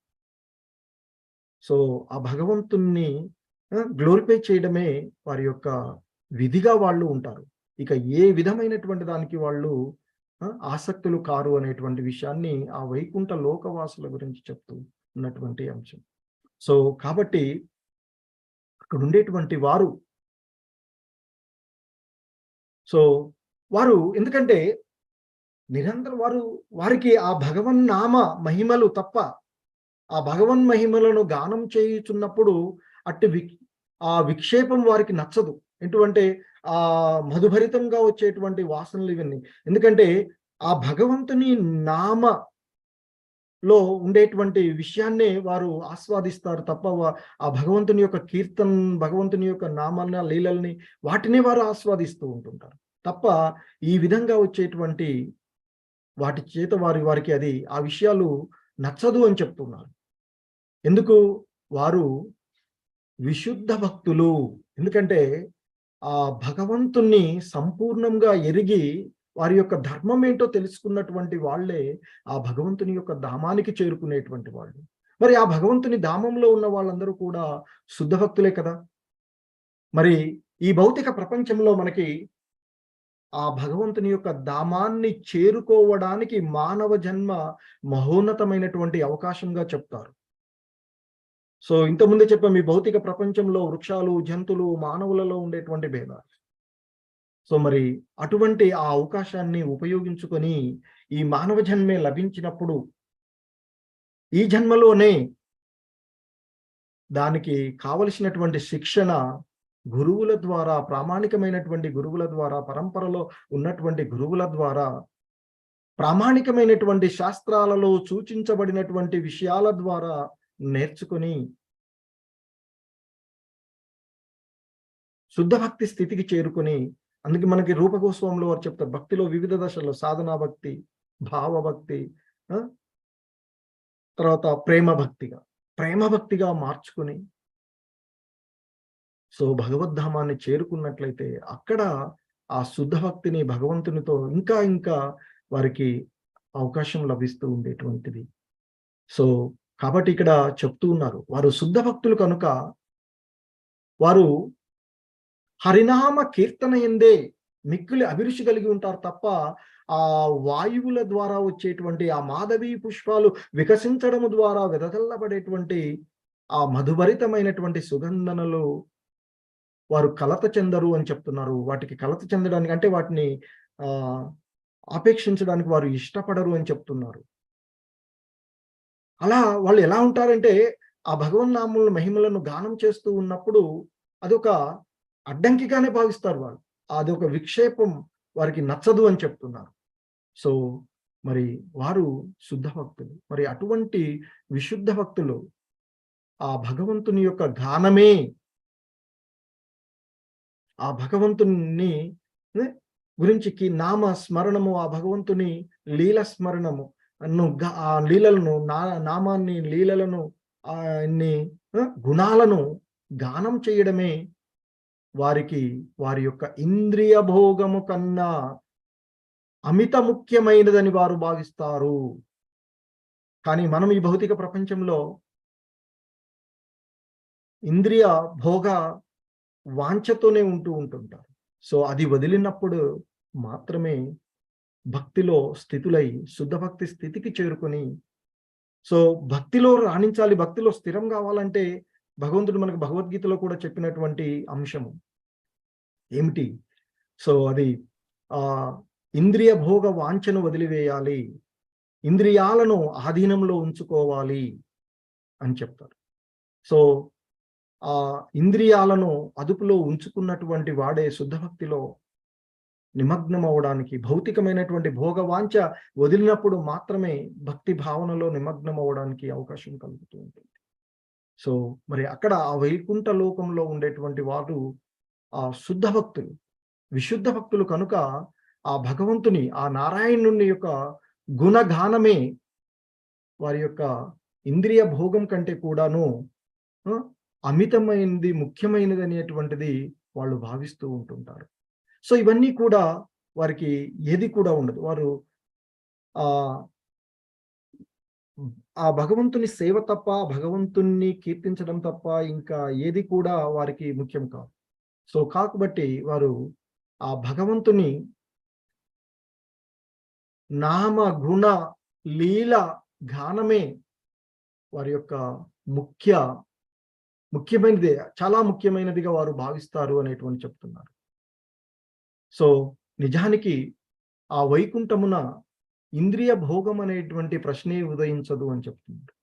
సో, ఆ భగవంతుణ్ణి గ్లోరిఫై చేయడమే వారి యొక్క విధిగా వాళ్ళు ఉంటారు. ఇక ఏ విధమైనటువంటి దానికి వాళ్ళు ఆసక్తులు కారు అనేటువంటి విషయాన్ని ఆ వైకుంఠ లోకవాసుల గురించి చెప్తూ ఉన్నటువంటి అంశం. సో, కాబట్టి అక్కడుండేటువంటి వారు సో, వారు ఎందుకంటే నిరంతరం వారికి ఆ భగవన్నామ మహిమలు తప్ప, ఆ భగవన్ మహిమలను గానం చేయుచున్నప్పుడు అట్టి ఆ విక్షేపం వారికి నచ్చదు. ఎటువంటి మధుభరితంగా వచ్చేటువంటి వాసనలు ఇవన్నీ. ఎందుకంటే ఆ భగవంతుని నామలో ఉండేటువంటి విషయాన్నే వారు ఆస్వాదిస్తారు తప్ప ఆ భగవంతుని యొక్క భగవంతుని యొక్క నామాన్న లీలల్ని వాటినే వారు ఆస్వాదిస్తూ ఉంటుంటారు. తప్ప ఈ విధంగా వచ్చేటువంటి వాటి చేత వారికి అది ఆ విషయాలు నచ్చదు అని చెప్తున్నారు. ఎందుకు? వారు విశుద్ధ భక్తులు. ఎందుకంటే ఆ భగవంతుణ్ణి సంపూర్ణంగా ఎరిగి వారి యొక్క ధర్మం ఏంటో తెలుసుకున్నటువంటి వాళ్ళే ఆ భగవంతుని యొక్క ధామానికి చేరుకునేటువంటి వాళ్ళు. మరి ఆ భగవంతుని ధామంలో ఉన్న వాళ్ళందరూ కూడా శుద్ధ భక్తులే కదా! మరి ఈ భౌతిక ప్రపంచంలో మనకి ఆ భగవంతుని యొక్క ధామాన్ని చేరుకోవడానికి మానవ జన్మ మహోన్నతమైనటువంటి అవకాశంగా చెప్తారు. సో, ఇంతకుముందే చెప్పాం ఈ భౌతిక ప్రపంచంలో వృక్షాలు, జంతువులు, మానవులలో ఉండేటువంటి భేదాలు. సో, మరి అటువంటి ఆ అవకాశాన్ని ఉపయోగించుకొని ఈ మానవ జన్మే లభించినప్పుడు ఈ జన్మలోనే దానికి కావలసినటువంటి శిక్షణ గురువుల ద్వారా, ప్రామాణికమైనటువంటి గురువుల ద్వారా, పరంపరలో ఉన్నటువంటి గురువుల ద్వారా, ప్రామాణికమైనటువంటి శాస్త్రాలలో సూచించబడినటువంటి విషయాల ద్వారా నేర్చుకొని శుద్ధ భక్తి స్థితికి చేరుకొని, అందుకే మనకి రూపగోస్వాములు వారు చెప్తారు భక్తిలో వివిధ దశల్లో సాధనా భక్తి, భావభక్తి, తర్వాత ప్రేమ భక్తిగా మార్చుకొని సో, భగవద్ధామాన్ని చేరుకున్నట్లయితే అక్కడ ఆ శుద్ధ భక్తిని భగవంతునితో ఇంకా ఇంకా వారికి అవకాశం లభిస్తూ ఉండేటువంటిది. సో, కాబట్టి ఇక్కడ చెప్తూ ఉన్నారు. వారు శుద్ధ భక్తులు కనుక వారు హరినామ కీర్తన యందే మిక్కిలి అభిరుచి కలిగి ఉంటారు తప్ప, ఆ వాయువుల ద్వారా వచ్చేటువంటి ఆ మాధవీ పుష్పాలు వికసించడము ద్వారా వెదజల్లబడేటువంటి ఆ మధుభరితమైనటువంటి సుగంధనలు వారు కలత చెందరు అని చెప్తున్నారు. వాటికి కలత చెందడానికి అంటే వాటిని ఆహ్, ఆపేక్షించడానికి వారు ఇష్టపడరు అని చెప్తున్నారు. అలా వాళ్ళు ఎలా ఉంటారంటే, ఆ భగవన్నామముల మహిమలను గానం చేస్తూ ఉన్నప్పుడు అదొక అడ్డంకిగానే భావిస్తారు వాళ్ళు. అదొక విక్షేపం వారికి నచ్చదు అని చెప్తున్నారు. సో, మరి వారు శుద్ధ భక్తులు. మరి అటువంటి విశుద్ధ భక్తులు ఆ భగవంతుని యొక్క గానమే ఆ భగవంతుని గురించి నామ స్మరణము, ఆ భగవంతుని లీల స్మరణము ఆ లీలలను నామాన్ని, లీలలను ఇన్ని గుణాలను గానం చేయడమే వారికి వారి యొక్క ఇంద్రియ భోగము కన్నా అమిత ముఖ్యమైనదని వారు భావిస్తారు. కానీ మనం ఈ భౌతిక ప్రపంచంలో ఇంద్రియ భోగ వాంఛతోనే ఉంటుంటారు. సో, అది వదిలినప్పుడు మాత్రమే భక్తిలో స్థితులై శుద్ధ భక్తి స్థితికి చేరుకొని సో, భక్తిలో రాణించాలి, భక్తిలో స్థిరం కావాలంటే భగవంతుడు మనకు భగవద్గీతలో కూడా చెప్పినటువంటి అంశము ఏమిటి? సో, అది ఇంద్రియ భోగ వాంఛను వదిలివేయాలి. ఇంద్రియాలను ఆధీనంలో ఉంచుకోవాలి అని చెప్తారు. సో, ఆ ఇంద్రియాలను అదుపులో ఉంచుకున్నటువంటి వాడే శుద్ధ భక్తిలో నిమగ్నం అవ్వడానికి, భౌతికమైనటువంటి భోగవాంఛ వదిలినప్పుడు మాత్రమే భక్తి భావనలో నిమగ్నం అవ్వడానికి అవకాశం కలుగుతూ ఉంటుంది. సో, మరి అక్కడ ఆ వైకుంఠ లోకంలో ఉండేటువంటి వారు ఆ శుద్ధ భక్తులు, విశుద్ధ భక్తులు కనుక ఆ భగవంతుని, ఆ నారాయణుని యొక్క గుణగానమే వారి యొక్క ఇంద్రియ భోగం కంటే కూడాను అమితమైనది, ముఖ్యమైనది అనేటువంటిది వాళ్ళు భావిస్తూ ఉంటుంటారు. సో, ఇవన్నీ కూడా వారికి ఏది కూడా ఉండదు. వారు ఆ భగవంతుని సేవ తప్ప, భగవంతుణ్ణి కీర్తించడం తప్ప ఇంకా ఏది కూడా వారికి ముఖ్యం కాదు. సో కాబట్టి వారు ఆ భగవంతుని నామ, గుణ, లీల గానమే వారి యొక్క ముఖ్య ముఖ్యమైనదే, చాలా ముఖ్యమైనదిగా వారు భావిస్తారు అనేటువంటి చెప్తున్నారు. సో నిజానికి ఆ వైకుంఠమున ఇంద్రియ భోగం అనేటువంటి ప్రశ్నే ఉదయించదు అని చెప్తున్నారు.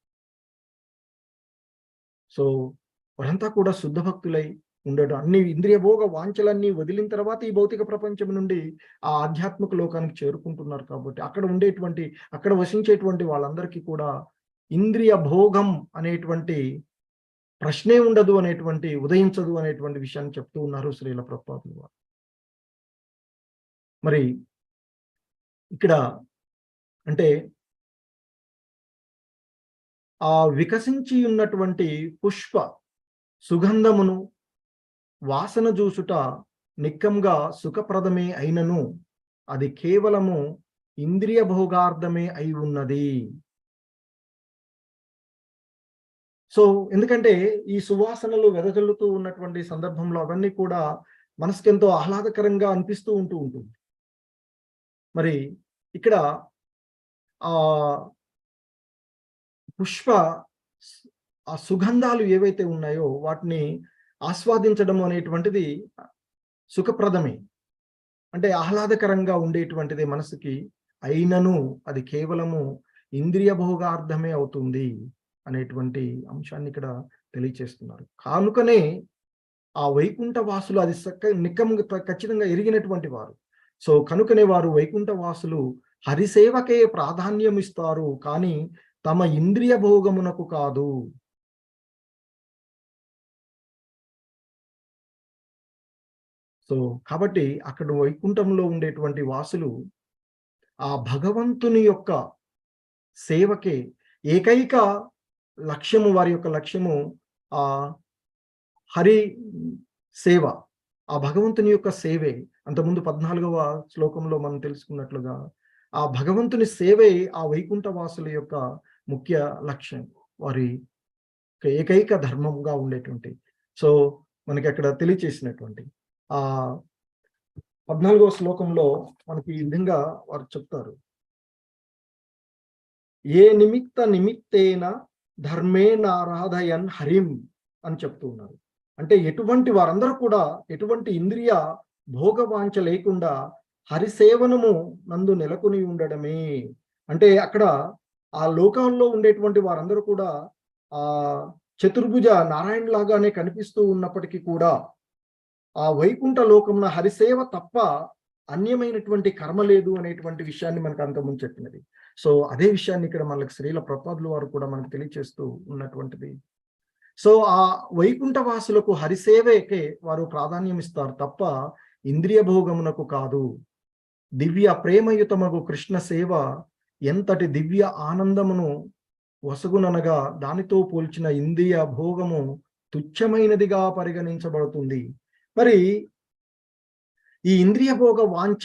సో వారంతా కూడా శుద్ధ భక్తులై ఉండడం, అన్ని ఇంద్రియ భోగ వాంఛలన్నీ వదిలిన తర్వాత ఈ భౌతిక ప్రపంచం నుండి ఆ ఆధ్యాత్మిక లోకానికి చేరుకుంటున్నారు కాబట్టి అక్కడ వసించేటువంటి వాళ్ళందరికీ కూడా ఇంద్రియ భోగం అనేటువంటి ప్రశ్నే ఉండదు అనేటువంటి, ఉదయించదు అనేటువంటి విషయాన్ని చెప్తూ ఉన్నారు శ్రీల ప్రభుపాదులు వారు. మరి ఇక్కడ అంటే ఆ వికసించి ఉన్నటువంటి పుష్ప సుగంధమును వాసన చూసుట నిక్కంగా సుఖప్రదమే అయినను అది కేవలము ఇంద్రియ భోగార్థమే అయి ఉన్నది. సో ఎందుకంటే ఈ సువాసనలు వెదజల్లుతూ ఉన్నటువంటి సందర్భంలో అవన్నీ కూడా మనసుకెంతో ఆహ్లాదకరంగా అనిపిస్తూ ఉంటుంది. మరి ఇక్కడ ఆ పుష్ప ఆ సుగంధాలు ఏవైతే ఉన్నాయో వాటిని ఆస్వాదించడం అనేటువంటిది సుఖప్రదమే, అంటే ఆహ్లాదకరంగా ఉండేటువంటిది మనసుకి. అయినను అది కేవలము ఇంద్రియ భోగార్థమే అవుతుంది అనేటువంటి అంశాన్ని ఇక్కడ తెలియచేస్తున్నారు. కానుకనే ఆ వైకుంఠ వాసులు అది నిక్కముగా ఖచ్చితంగా ఎరిగినటువంటి వారు. సో కనుకనే వారు వైకుంఠ వాసులు హరిసేవకే ప్రాధాన్యం ఇస్తారు, కానీ తమ ఇంద్రియ భోగమునకు కాదు. సో కాబట్టి అక్కడ వైకుంఠంలో ఉండేటువంటి వాసులు ఆ భగవంతుని యొక్క సేవకే ఏకైక లక్ష్యము, వారి యొక్క లక్ష్యము ఆ హరి సేవ, ఆ భగవంతుని యొక్క సేవే. అంతకుముందు 14వ శ్లోకంలో మనం తెలుసుకున్నట్లుగా ఆ భగవంతుని సేవే ఆ వైకుంఠ వాసుల యొక్క ముఖ్య లక్ష్యం, వారి ఏకైక ధర్మంగా ఉండేటువంటి. సో మనకి అక్కడ తెలియచేసినటువంటి ఆ 14వ శ్లోకంలో మనకి ఈ విధంగా వారు చెప్తారు, ఏ నిమిత్తేన ధర్మేనారాధయన్ హరిం అని చెప్తూ ఉన్నారు. అంటే ఎటువంటి వారందరూ కూడా ఎటువంటి ఇంద్రియ భోగవాంఛ లేకుండా హరిసేవనము నందు నెలకొని ఉండడమే. అంటే అక్కడ ఆ లోకంలో ఉండేటువంటి వారందరూ కూడా ఆ చతుర్భుజ నారాయణ లాగానే కనిపిస్తూ ఉన్నప్పటికీ కూడా ఆ వైకుంఠ లోకమున హరిసేవ తప్ప అన్యమైనటువంటి కర్మ లేదు అనేటువంటి విషయాన్ని మనకు అంతకుముందు చెప్పినది. సో అదే విషయాన్ని ఇక్కడ మనకి శ్రీల ప్రభుపాదుల వారు కూడా మనకు తెలియచేస్తూ ఉన్నటువంటిది. సో ఆ వైకుంఠ వాసులకు హరిసేవకే వారు ప్రాధాన్యం ఇస్తారు తప్ప ఇంద్రియ భోగమునకు కాదు. దివ్య ప్రేమయుతమగు కృష్ణ సేవ ఎంతటి దివ్య ఆనందమును వసగుననగా దానితో పోల్చిన ఇంద్రియ భోగము తుచ్చమైనదిగా పరిగణించబడుతుంది. మరి ఈ ఇంద్రియ భోగ వాంఛ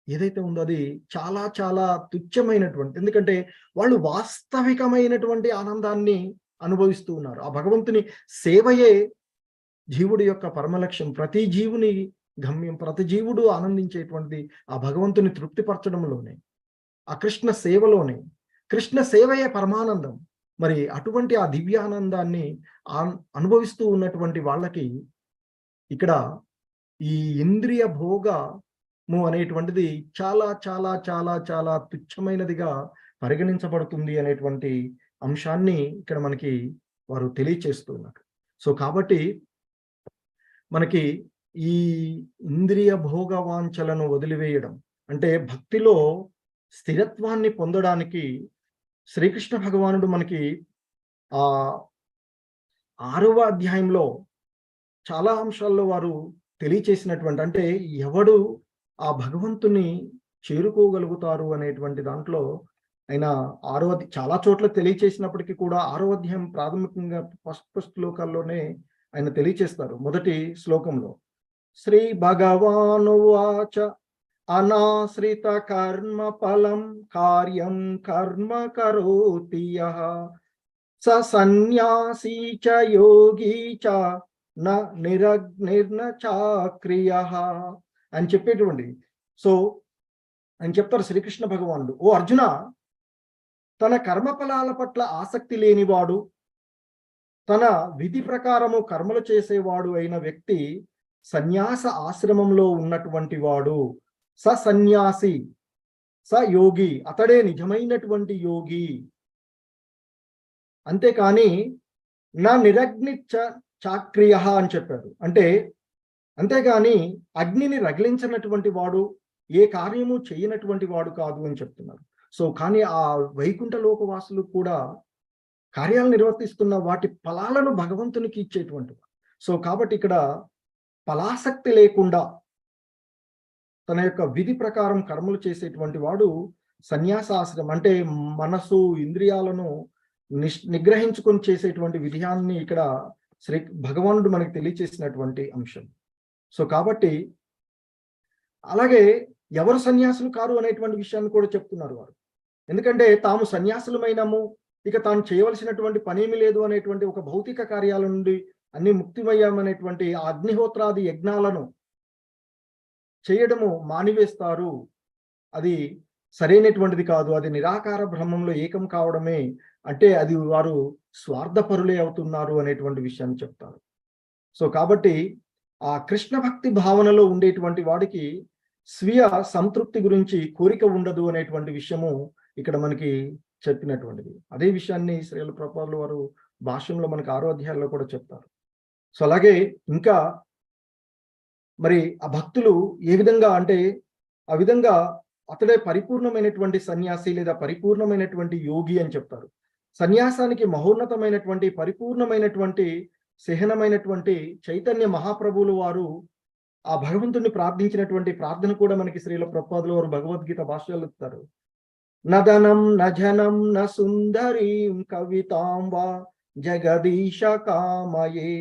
ఏదైతే ఉందో అది చాలా చాలా తుచ్చమైనటువంటి, ఎందుకంటే వాళ్ళు వాస్తవికమైనటువంటి ఆనందాన్ని అనుభవిస్తూ ఉన్నారు. ఆ భగవంతుని సేవయే జీవుడి యొక్క పరమలక్ష్యం. ప్రతి జీవుని గమ్యం, ప్రతి జీవుడు ఆనందించేటువంటిది ఆ భగవంతుని తృప్తిపరచడంలోనే, ఆ కృష్ణ సేవలోనే. కృష్ణ సేవయే పరమానందం. మరి అటువంటి ఆ దివ్యానందాన్ని అనుభవిస్తూ ఉన్నటువంటి వాళ్ళకి ఇక్కడ ఈ ఇంద్రియ భోగము అనేటువంటిది చాలా చాలా చాలా చాలా తుచ్చమైనదిగా పరిగణించబడుతుంది అనేటువంటి అంశాన్ని ఇక్కడ మనకి వారు తెలియచేస్తున్నారు. సో కాబట్టి మనకి ఈ ఇంద్రియ భోగ వాంఛలను వదిలివేయడం అంటే భక్తిలో స్థిరత్వాన్ని పొందడానికి శ్రీకృష్ణ భగవానుడు మనకి ఆ 6వ అధ్యాయంలో చాలా అంశాల్లో వారు తెలియచేసినటువంటి, అంటే ఎవడు ఆ భగవంతుని చేరుకోగలుగుతారు అనేటువంటి దాంట్లో ఆయన చాలా చోట్ల తెలియచేసినప్పటికీ కూడా 6వ అధ్యాయం ప్రాథమికంగా ఫస్ట్ శ్లోకాల్లోనే ఆయన తెలియచేస్తారు. మొదటి శ్లోకంలో శ్రీ భగవానువాచ అనాశ్రిత కర్మ ఫలం కార్యం కర్మ కరోతి యః స సన్యాసీ చ యోగి చ నిర్న చాక్రియః అని చెప్పేటువంటి. సో అని చెప్తారు శ్రీకృష్ణ భగవానుడు, ఓ అర్జున, తన కర్మఫలాల పట్ల ఆసక్తి లేనివాడు, తన విధి ప్రకారము కర్మలు చేసేవాడు అయిన వ్యక్తి సన్యాస ఆశ్రమంలో ఉన్నటువంటి వాడు. స సన్యాసి, స యోగి, అతడే నిజమైనటువంటి యోగి. అంతేకాని నా నిరగ్ని చాక్రియ అని చెప్పాడు. అంటే అంతేగాని అగ్నిని రగిలించినటువంటి వాడు, ఏ కార్యము చేయనటువంటి వాడు కాదు అని చెప్తున్నారు. సో కానీ ఆ వైకుంఠ లోకవాసులు కూడా కార్యాలు నిర్వర్తిస్తున్న వాటి ఫలాలను భగవంతునికి ఇచ్చేటువంటి. సో కాబట్టి ఇక్కడ ఫలాసక్తి లేకుండా తన యొక్క విధి ప్రకారం కర్మలు చేసేటువంటి వాడు సన్యాసాశ్రమం, అంటే మనసు ఇంద్రియాలను నిగ్రహించుకొని చేసేటువంటి విధానాన్ని ఇక్కడ భగవానుడు మనకి తెలియచేసినటువంటి అంశం. సో కాబట్టి అలాగే ఎవరు సన్యాసులు కారు అనేటువంటి విషయాన్ని కూడా చెప్తున్నారు వారు. ఎందుకంటే తాము సన్యాసులమైనము, ఇక తాను చేయవలసినటువంటి పనేమి లేదు అనేటువంటి ఒక భౌతిక కార్యాల నుండి అన్ని ముక్తిమయ్యామనేటువంటి అగ్నిహోత్రాది యజ్ఞాలను చేయడము మానివేస్తారు. అది సరైనటువంటిది కాదు. అది నిరాకార బ్రహ్మంలో ఏకం కావడమే, అంటే అది వారు స్వార్థపరులే అవుతున్నారు అనేటువంటి విషయాన్ని చెప్తారు. సో కాబట్టి ఆ కృష్ణ భక్తి భావనలో ఉండేటువంటి వాడికి స్వీయ సంతృప్తి గురించి కోరిక ఉండదు అనేటువంటి విషయము ఇక్కడ మనకి చెప్పినటువంటిది. అదే విషయాన్ని శ్రీల ప్రభుపాదుల వారు భాష్యంలో మనకి 6వ అధ్యాయంలో కూడా చెప్తారు. సో అలాగే ఇంకా మరి ఆ భక్తులు ఏ విధంగా అంటే ఆ విధంగా అతడే పరిపూర్ణమైనటువంటి సన్యాసి లేదా పరిపూర్ణమైనటువంటి యోగి అని చెప్తారు. సన్యాసానికి మహోన్నతమైనటువంటి పరిపూర్ణమైనటువంటి సహనమైనటువంటి చైతన్య మహాప్రభువులు వారు ఆ భగవంతుడిని ప్రార్థించినటువంటి ప్రార్థన కూడా మనకి శ్రీల ప్రభుపాదుల వారు భగవద్గీత భాష్యాలు ఇస్తారు. నదనం నజనం న సుందరీం కవితాం వా జగదీశ కామయే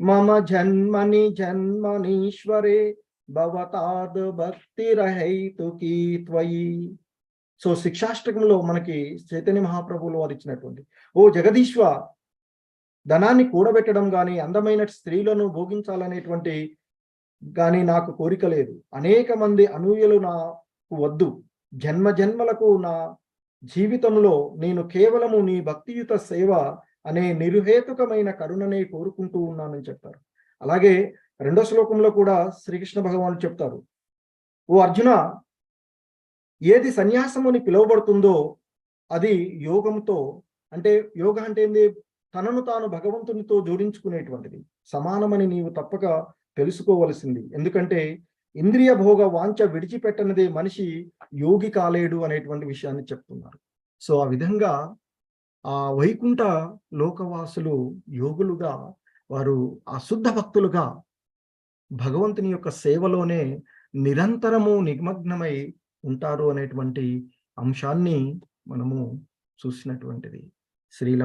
మమ జన్మని జన్మనీశ్వరే భవతాద్ భక్తిరహైతుకీ త్వయి. సో శిక్షాష్టకంలో మనకి చైతన్య మహాప్రభువులు వారు ఇచ్చినటువంటి, ఓ జగదీశ్వ, ధనాన్ని కూడబెట్టడం కానీ అందమైన స్త్రీలను భోగించాలనేటువంటి కానీ నాకు కోరిక లేదు. అనేక మంది అనూయలు నాకు వద్దు. జన్మ జన్మలకు నా జీవితంలో నేను కేవలము నీ భక్తియుత సేవ అనే నిరుహేతుకమైన కరుణనే కోరుకుంటూ ఉన్నానని చెప్తారు. అలాగే 2వ శ్లోకంలో కూడా శ్రీకృష్ణ భగవానుడు చెప్తారు, ఓ అర్జున, ఏది సన్యాసము అని పిలువబడుతుందో అది యోగంతో, అంటే యోగ అంటే ఏంది, తనను తాను భగవంతునితో జోడించుకునేటువంటిది, సమానమని నీవు తప్పక తెలుసుకోవలసింది. ఎందుకంటే ఇంద్రియ భోగ వాంఛ విడిచిపెట్టనిదే మనిషి యోగి కాలేడు అనేటువంటి విషయాన్ని చెప్తున్నారు. సో ఆ విధంగా ఆ వైకుంఠ లోకవాసులు యోగులుగా, వారు ఆ శుద్ధ భక్తులుగా భగవంతుని యొక్క సేవలోనే నిరంతరము నిమగ్నమై ఉంటారు అనేటువంటి అంశాన్ని మనము చూసినటువంటిది. శ్రీల